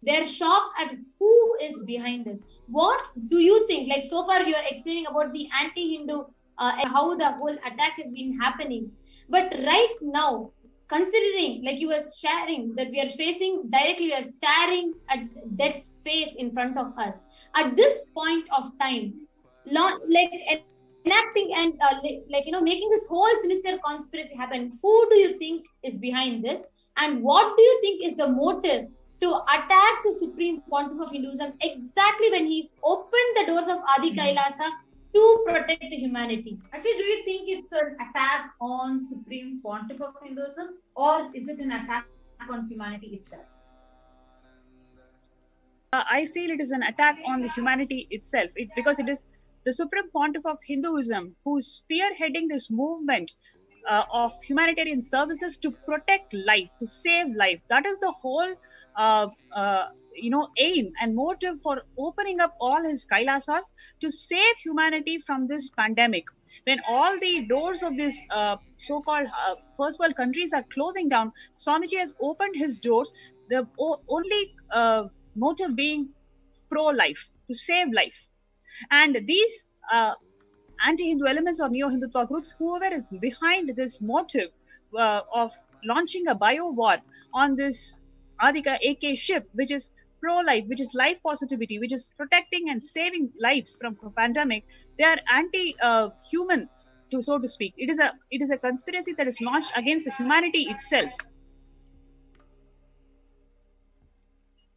they're shocked at who is behind this. What do you think? Like, so far you are explaining about the anti-Hindu and how the whole attack has been happening. But right now, considering, like you were sharing, that we are facing directly, we are staring at death's face in front of us. At this point of time, like enacting and making this whole sinister conspiracy happen, who do you think is behind this? And what do you think is the motive to attack the Supreme Pontiff of Hinduism exactly when he's opened the doors of Adi Kailasa to protect the humanity?
Actually, do you think it's an attack on Supreme Pontiff of Hinduism, or is it an attack on humanity itself?
I feel it is an attack on the humanity itself, because it is the Supreme Pontiff of Hinduism who's spearheading this movement of humanitarian services to protect life, to save life. That is the whole aim and motive for opening up all his Kailasas, to save humanity from this pandemic. When all the doors of this so-called first world countries are closing down, Swamiji has opened his doors, the only motive being pro-life, to save life. And these anti-Hindu elements or neo-Hindutva groups, whoever is behind this motive of launching a bio-war on this Adhika AK ship, which is pro-life, which is life positivity, which is protecting and saving lives from a pandemic, they are anti-humans. so to speak. It is a conspiracy that is launched against the humanity itself.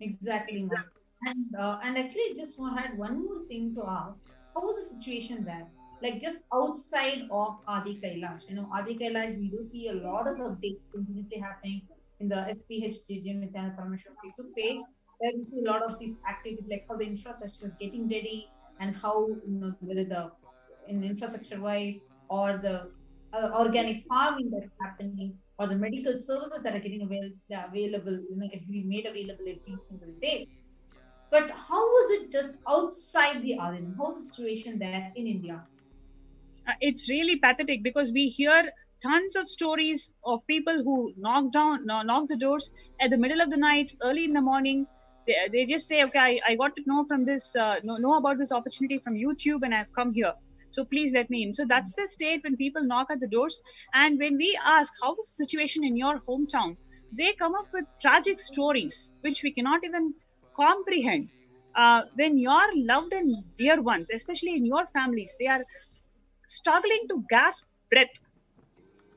Exactly, ma'am. And actually, just had one more thing to ask. How was the situation there? Like just outside of Adi Kailash, Adi Kailash, we do see a lot of updates continuously happening in the HDH Nithyananda Paramashivam Facebook page, where we see a lot of these activities, like how the infrastructure is getting ready and how whether the in infrastructure wise or the organic farming that's happening or the medical services that are getting available, made available every single day. But how was it just outside the Adinam? How's the situation there in India?
It's really pathetic because we hear tons of stories of people who knock the doors at the middle of the night, early in the morning. They just say, okay, I got to know from this, know about this opportunity from YouTube, and I've come here. So please let me in. So that's the state when people knock at the doors. And when we ask, how is the situation in your hometown? They come up with tragic stories, which we cannot even comprehend. When your loved and dear ones, especially in your families, they are struggling to gasp breath.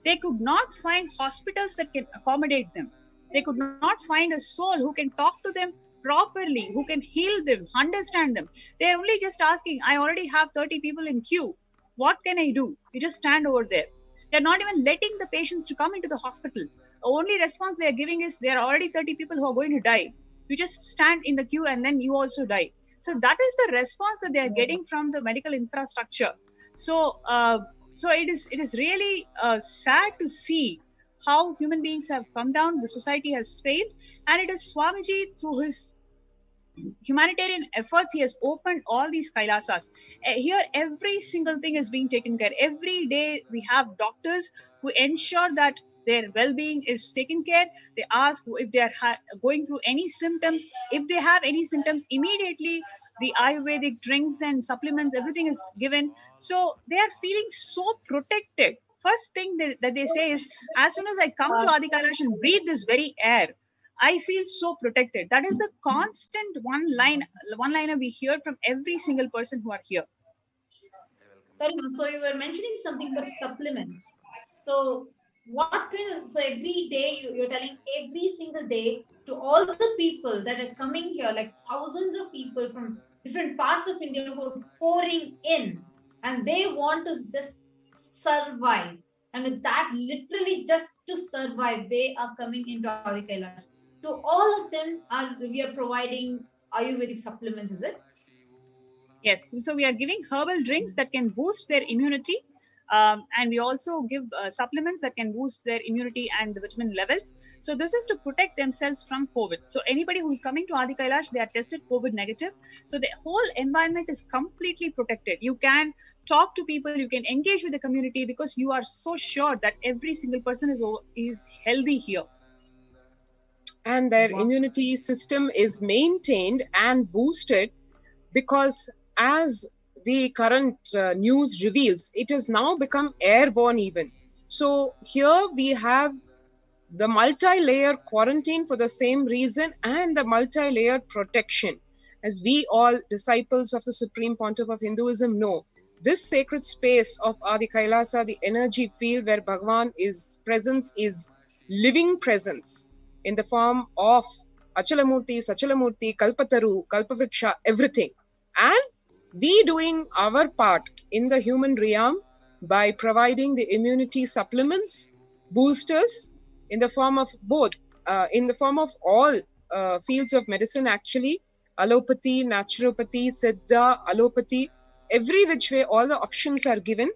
They could not find hospitals that can accommodate them. They could not find a soul who can talk to them properly, who can heal them, understand them. They're only just asking, I already have 30 people in queue. What can I do? You just stand over there. They're not even letting the patients to come into the hospital. The only response they're giving is there are already 30 people who are going to die. You just stand in the queue and then you also die. So that is the response that they're getting from the medical infrastructure. So it is really sad to see how human beings have come down, the society has failed, and it is Swamiji, through his humanitarian efforts, he has opened all these Kailasas. Here, every single thing is being taken care. Every day we have doctors who ensure that their well-being is taken care. They ask if they are going through any symptoms. If they have any symptoms, immediately the Ayurvedic drinks and supplements, everything is given. So they are feeling so protected. First thing that they say is, as soon as I come to Adi Kailash and breathe this very air, I feel so protected. That is the constant one-liner we hear from every single person who are here.
Sorry, so you were mentioning something about supplements. So what kind of, so every day you're telling every single day to all the people that are coming here, like thousands of people from different parts of India who are pouring in, and they want to just survive. And with that, literally just to survive, they are coming into Adi Kailash. To all of them, we are providing Ayurvedic supplements, is it?
Yes. So we are giving herbal drinks that can boost their immunity. And we also give supplements that can boost their immunity and the vitamin levels. So this is to protect themselves from COVID. So anybody who is coming to Adi Kailash, they are tested COVID negative. So the whole environment is completely protected. You can talk to people, you can engage with the community because you are so sure that every single person is healthy here.
And their immunity system is maintained and boosted because, as the current news reveals, it has now become airborne even. So here we have the multi-layer quarantine for the same reason and the multi-layer protection. As we all disciples of the Supreme Pontiff of Hinduism know, this sacred space of Adi Kailasa, the energy field where Bhagavan's presence is living presence in the form of Achalamurti, Sachalamurti, Kalpataru, Kalpavriksha, everything. And we doing our part in the human realm by providing the immunity supplements, boosters, in the form of both, in the form of all fields of medicine actually, allopathy, naturopathy, siddha, allopathy, every which way all the options are given.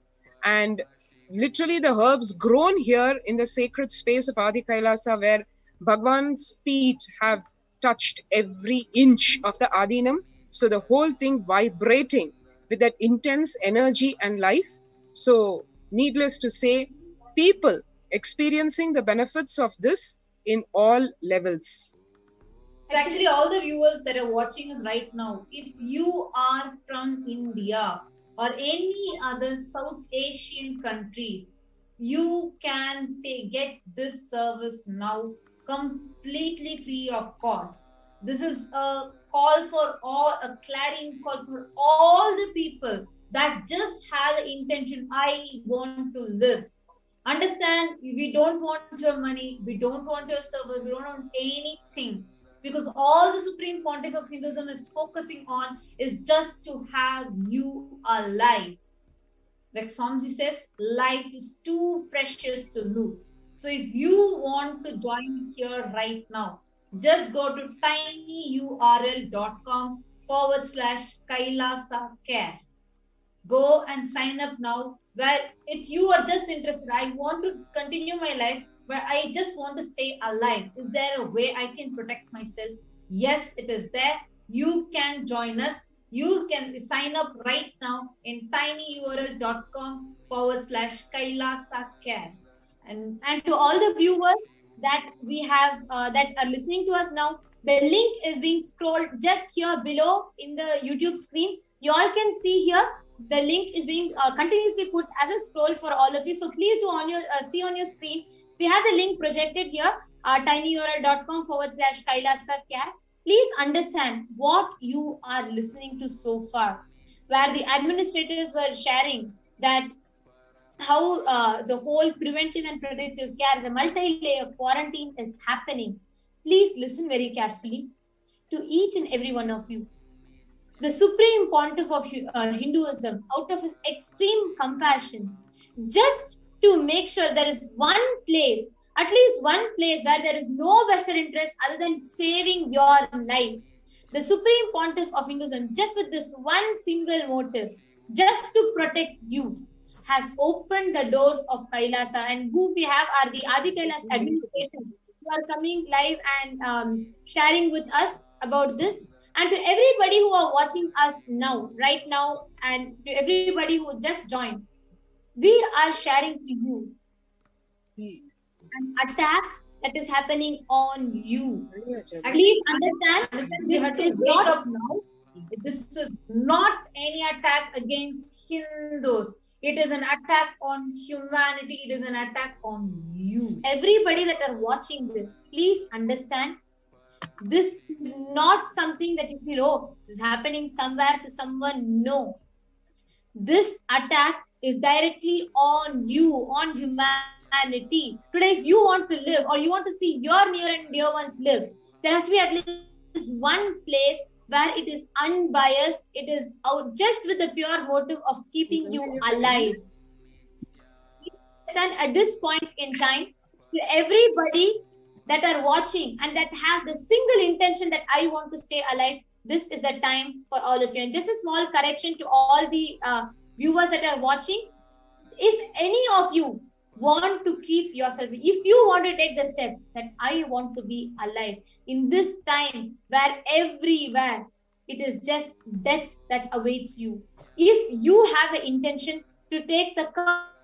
And literally the herbs grown here in the sacred space of Adi Kailasa, where Bhagwan's feet have touched every inch of the Adinam. So the whole thing vibrating with that intense energy and life. So needless to say, people experiencing the benefits of this in all levels.
So actually, all the viewers that are watching us right now, if you are from India or any other South Asian countries, you can get this service now completely free of cost. This is a call for all, a clarion call for all the people that just have the intention, I want to live. Understand, we don't want your money, we don't want your service, we don't want anything. Because all the Supreme Pontiff of Hinduism is focusing on is just to have you alive. Like Swamiji says, life is too precious to lose. So if you want to join here right now, just go to tinyurl.com/Kailasa care. Go and sign up now. Where if you are just interested, I want to continue my life, but I just want to stay alive. Is there a way I can protect myself? Yes, it is there. You can join us. You can sign up right now in tinyurl.com/Kailasa care.
And to all the viewers that we have that are listening to us now, the link is being scrolled just here below in the YouTube screen. You all can see here the link is being continuously put as a scroll for all of you. So please do on your see on your screen. We have the link projected here, tinyurl.com/Kailasa care. Please understand what you are listening to so far, where the administrators were sharing that how the whole preventive and protective care, the multi-layer quarantine is happening. Please listen very carefully to each and every one of you. The Supreme Pontiff of Hinduism, out of his extreme compassion, just to make sure there is one place, at least one place where there is no vested interest other than saving your life. The Supreme Pontiff of Hinduism, just with this one single motive, just to protect you, has opened the doors of Kailasa, and who we have are the Adi Kailas administrators who are coming live and sharing with us about this. And to everybody who are watching us now, right now, and to everybody who just joined, we are sharing to you an attack that is happening on you. Please understand,
this is not up now. This is not any attack against Hindus. It is an attack on humanity. It is an attack on you.
Everybody that are watching this, please understand, this is not something that you feel, oh, this is happening somewhere to someone. No. This attack is directly on you, on humanity. Today, if you want to live or you want to see your near and dear ones live, there has to be at least one place where it is unbiased, it is out just with the pure motive of keeping you alive. And at this point in time, to everybody that are watching and that have the single intention that I want to stay alive, this is the time for all of you. And just a small correction to all the viewers that are watching. If any of you want to keep yourself, if you want to take the step that I want to be alive in this time where everywhere it is just death that awaits you, if you have an intention to take the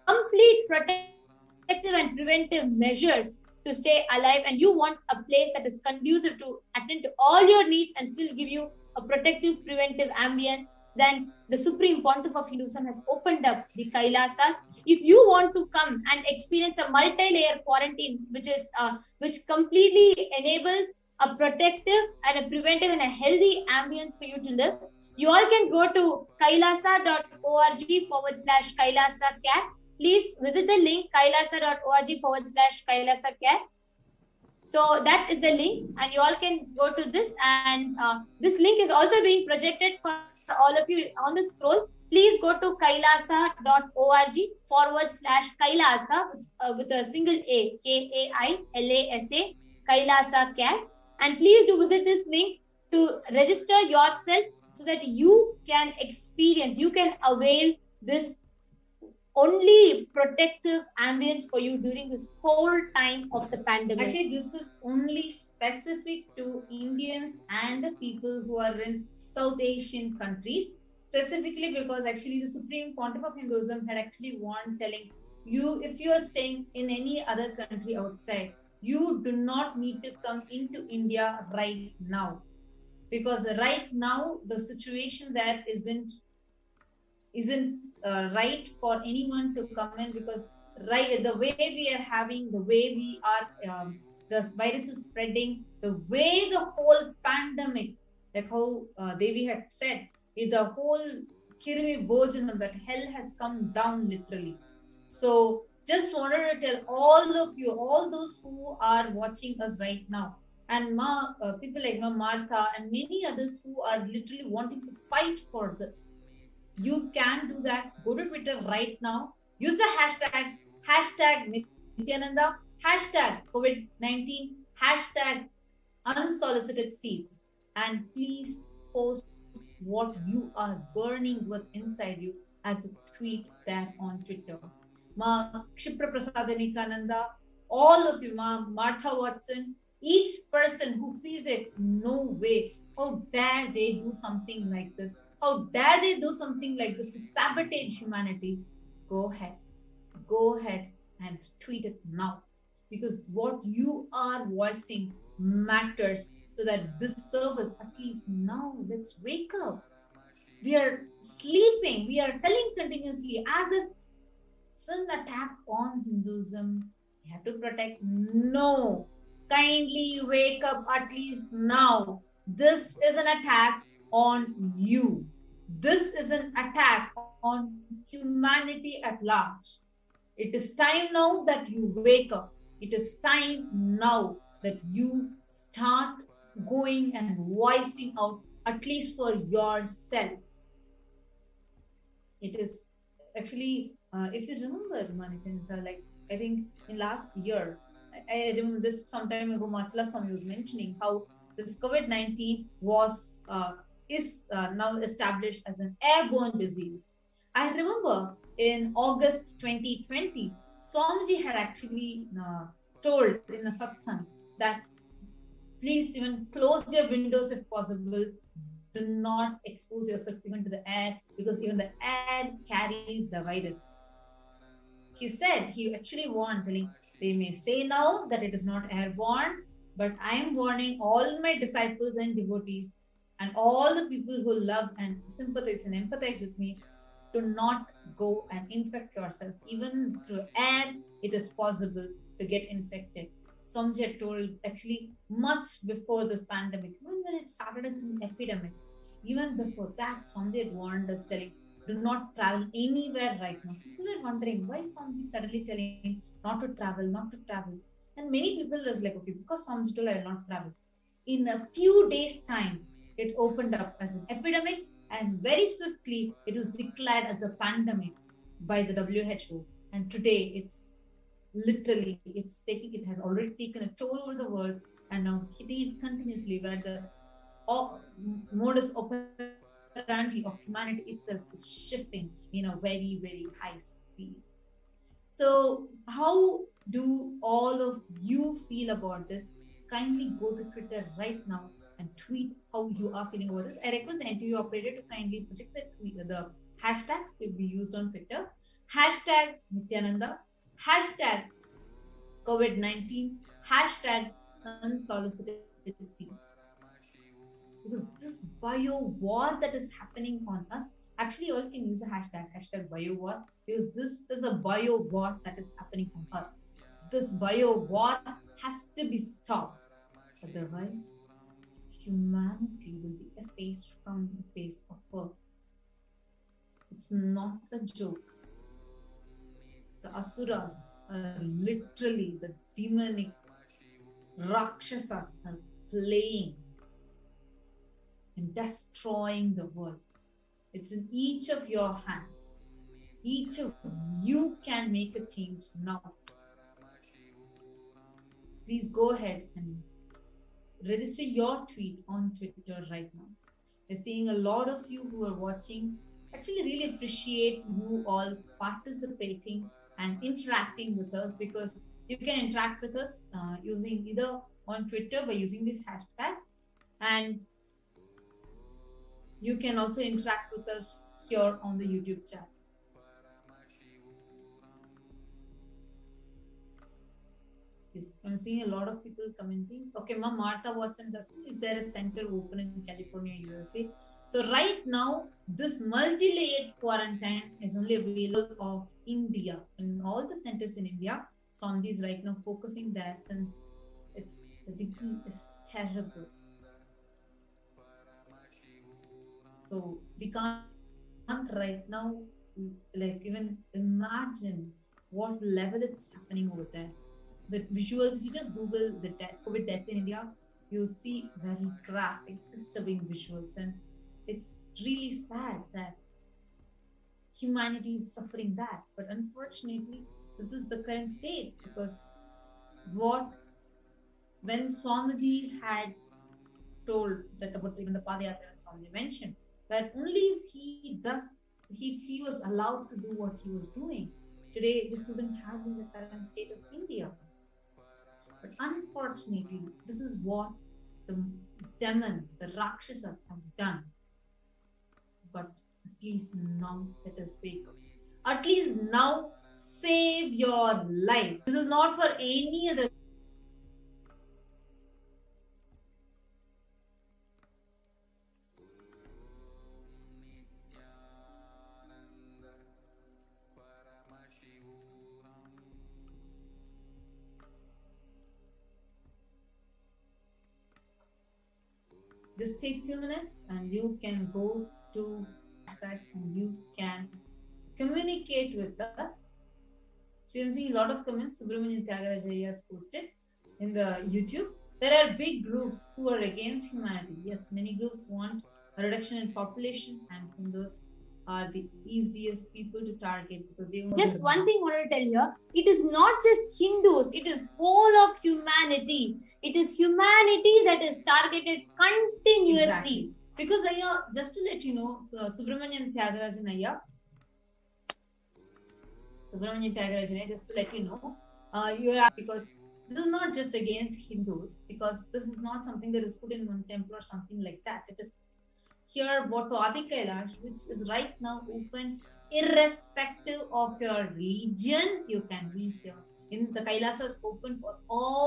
complete protective and preventive measures to stay alive, and you want a place that is conducive to attend to all your needs and still give you a protective preventive ambience, then the Supreme Pontiff of Hinduism has opened up the Kailasas. If you want to come and experience a multi-layer quarantine, which completely enables a protective and a preventive and a healthy ambience for you to live, you all can go to kailasa.org/Kailasa care. Please visit the link kailasa.org/Kailasa care. So that is the link, and you all can go to this, and this link is also being projected for all of you on the scroll. Please go to kailasa.org/Kailasa with a single A, Kailasa, Kailasa care. And please do visit this link to register yourself so that you can experience, you can avail this only protective ambience for you during this whole time of the pandemic.
Actually, this is only specific to Indians and the people who are in South Asian countries, specifically because actually the Supreme Pontiff of Hinduism had actually warned, telling you, if you are staying in any other country outside, you do not need to come into India right now, because right now the situation there isn't right for anyone to come in, because the way we are having, the way we are, the virus is spreading, the way the whole pandemic, like how Devi had said, the whole Kirimi Bojanam, that hell has come down literally. So just wanted to tell all of you, all those who are watching us right now, and people like Martha and many others who are literally wanting to fight for this. You can do that. Go to Twitter right now. Use the hashtags, hashtag Nithyananda, hashtag COVID-19, hashtag unsolicited seeds, and please post what you are burning with inside you as a tweet there on Twitter. Ma Kshipra Prasadanikananda, all of you, Ma Martha Watson, each person who feels it, no way, how dare they do something like this? How dare they do something like this to sabotage humanity? Go ahead and tweet it now, because what you are voicing matters, so that this service, at least now, let's wake up. We are sleeping. We are telling continuously as if it's an attack on Hinduism. We have to protect. No. Kindly wake up at least now. This is an attack on you. This is an attack on humanity at large. It is time now that you wake up. It is time now that you start going and voicing out, at least for yourself. It is actually, if you remember, Manikanta, like I think in last year, I remember this some time ago, Machla Swami was mentioning how this COVID-19 is now established as an airborne disease. I remember in August 2020, Swamiji had actually told in a satsang that please even close your windows if possible. Do not expose yourself even to the air, because even the air carries the virus. He said, he actually warned, telling, they may say now that it is not airborne, but I am warning all my disciples and devotees and all the people who love and sympathize and empathize with me, to not go and infect yourself. Even through air, it is possible to get infected. Swamiji had told actually much before this pandemic, even when it started as an epidemic, even before that, Swamiji had warned us, telling, do not travel anywhere right now. People are wondering why Swamiji suddenly telling not to travel, not to travel. And many people was like, okay, because Swamiji told I will not travel. In a few days' time, it opened up as an epidemic, and very swiftly it was declared as a pandemic by the WHO. And today it's literally, it has already taken a toll over the world, and now hitting it continuously, where the modus operandi of humanity itself is shifting in a very, very high speed. So how do all of you feel about this? Kindly go to Twitter right now and tweet how you are feeling about this. I request the NTV operator to kindly project the hashtags to be used on Twitter. Hashtag Nithyananda, hashtag COVID-19, hashtag unsolicited seeds. Because this bio war that is happening on us, actually you all can use a hashtag bio war, because this is a bio war that is happening on us. This bio war has to be stopped. Otherwise, humanity will be effaced from the face of earth. It's not a joke. The Asuras are literally, the demonic Rakshasas are playing and destroying the world. It's in each of your hands. Each of you can make a change now. Please go ahead and register your tweet on Twitter right now. We're seeing a lot of you who are watching. Actually, really appreciate you all participating and interacting with us, because you can interact with us using either on Twitter by using these hashtags, and you can also interact with us here on the YouTube chat. Yes, I'm seeing a lot of people commenting. Okay, Ma'am Martha Watson is asking, is there a center open in California, USA? So right now, this multi-layered quarantine is only available of India, in all the centers in India. Swamiji is right now focusing there, since the degree is terrible. So we can't right now, like, even imagine what level it's happening over there. The visuals, if you just Google the COVID death in India, you'll see very graphic, disturbing visuals. And it's really sad that humanity is suffering that. But unfortunately, this is the current state, because when Swamiji had told that about even the Padayatra, and Swamiji mentioned that only if he was allowed to do what he was doing, today this wouldn't have been the current state of India. But unfortunately, this is what the demons, the Rakshasas have done. But at least now let us wake up. At least now save your lives. This is not for any other. Just take few minutes and you can go to tracks and you can communicate with us. So I'm seeing a lot of comments. Subramanian Tyagaraja has posted in the YouTube. There are big groups who are against humanity. Yes, many groups want a reduction in population, and Hindus are the easiest people to target because they want.
Just one thing I want to tell you, it is not just Hindus, it is whole of humanity. It is humanity that is targeted continuously.
Exactly. Because Ayya, just to let you know, so Subramanian Tyagarajan Ayya, just to let you know, because this is not just against Hindus, because this is not something that is put in one temple or something like that. It is here brought to Adi Kailash, which is right now open irrespective of your religion. You can be here. In the Kailasa is open for all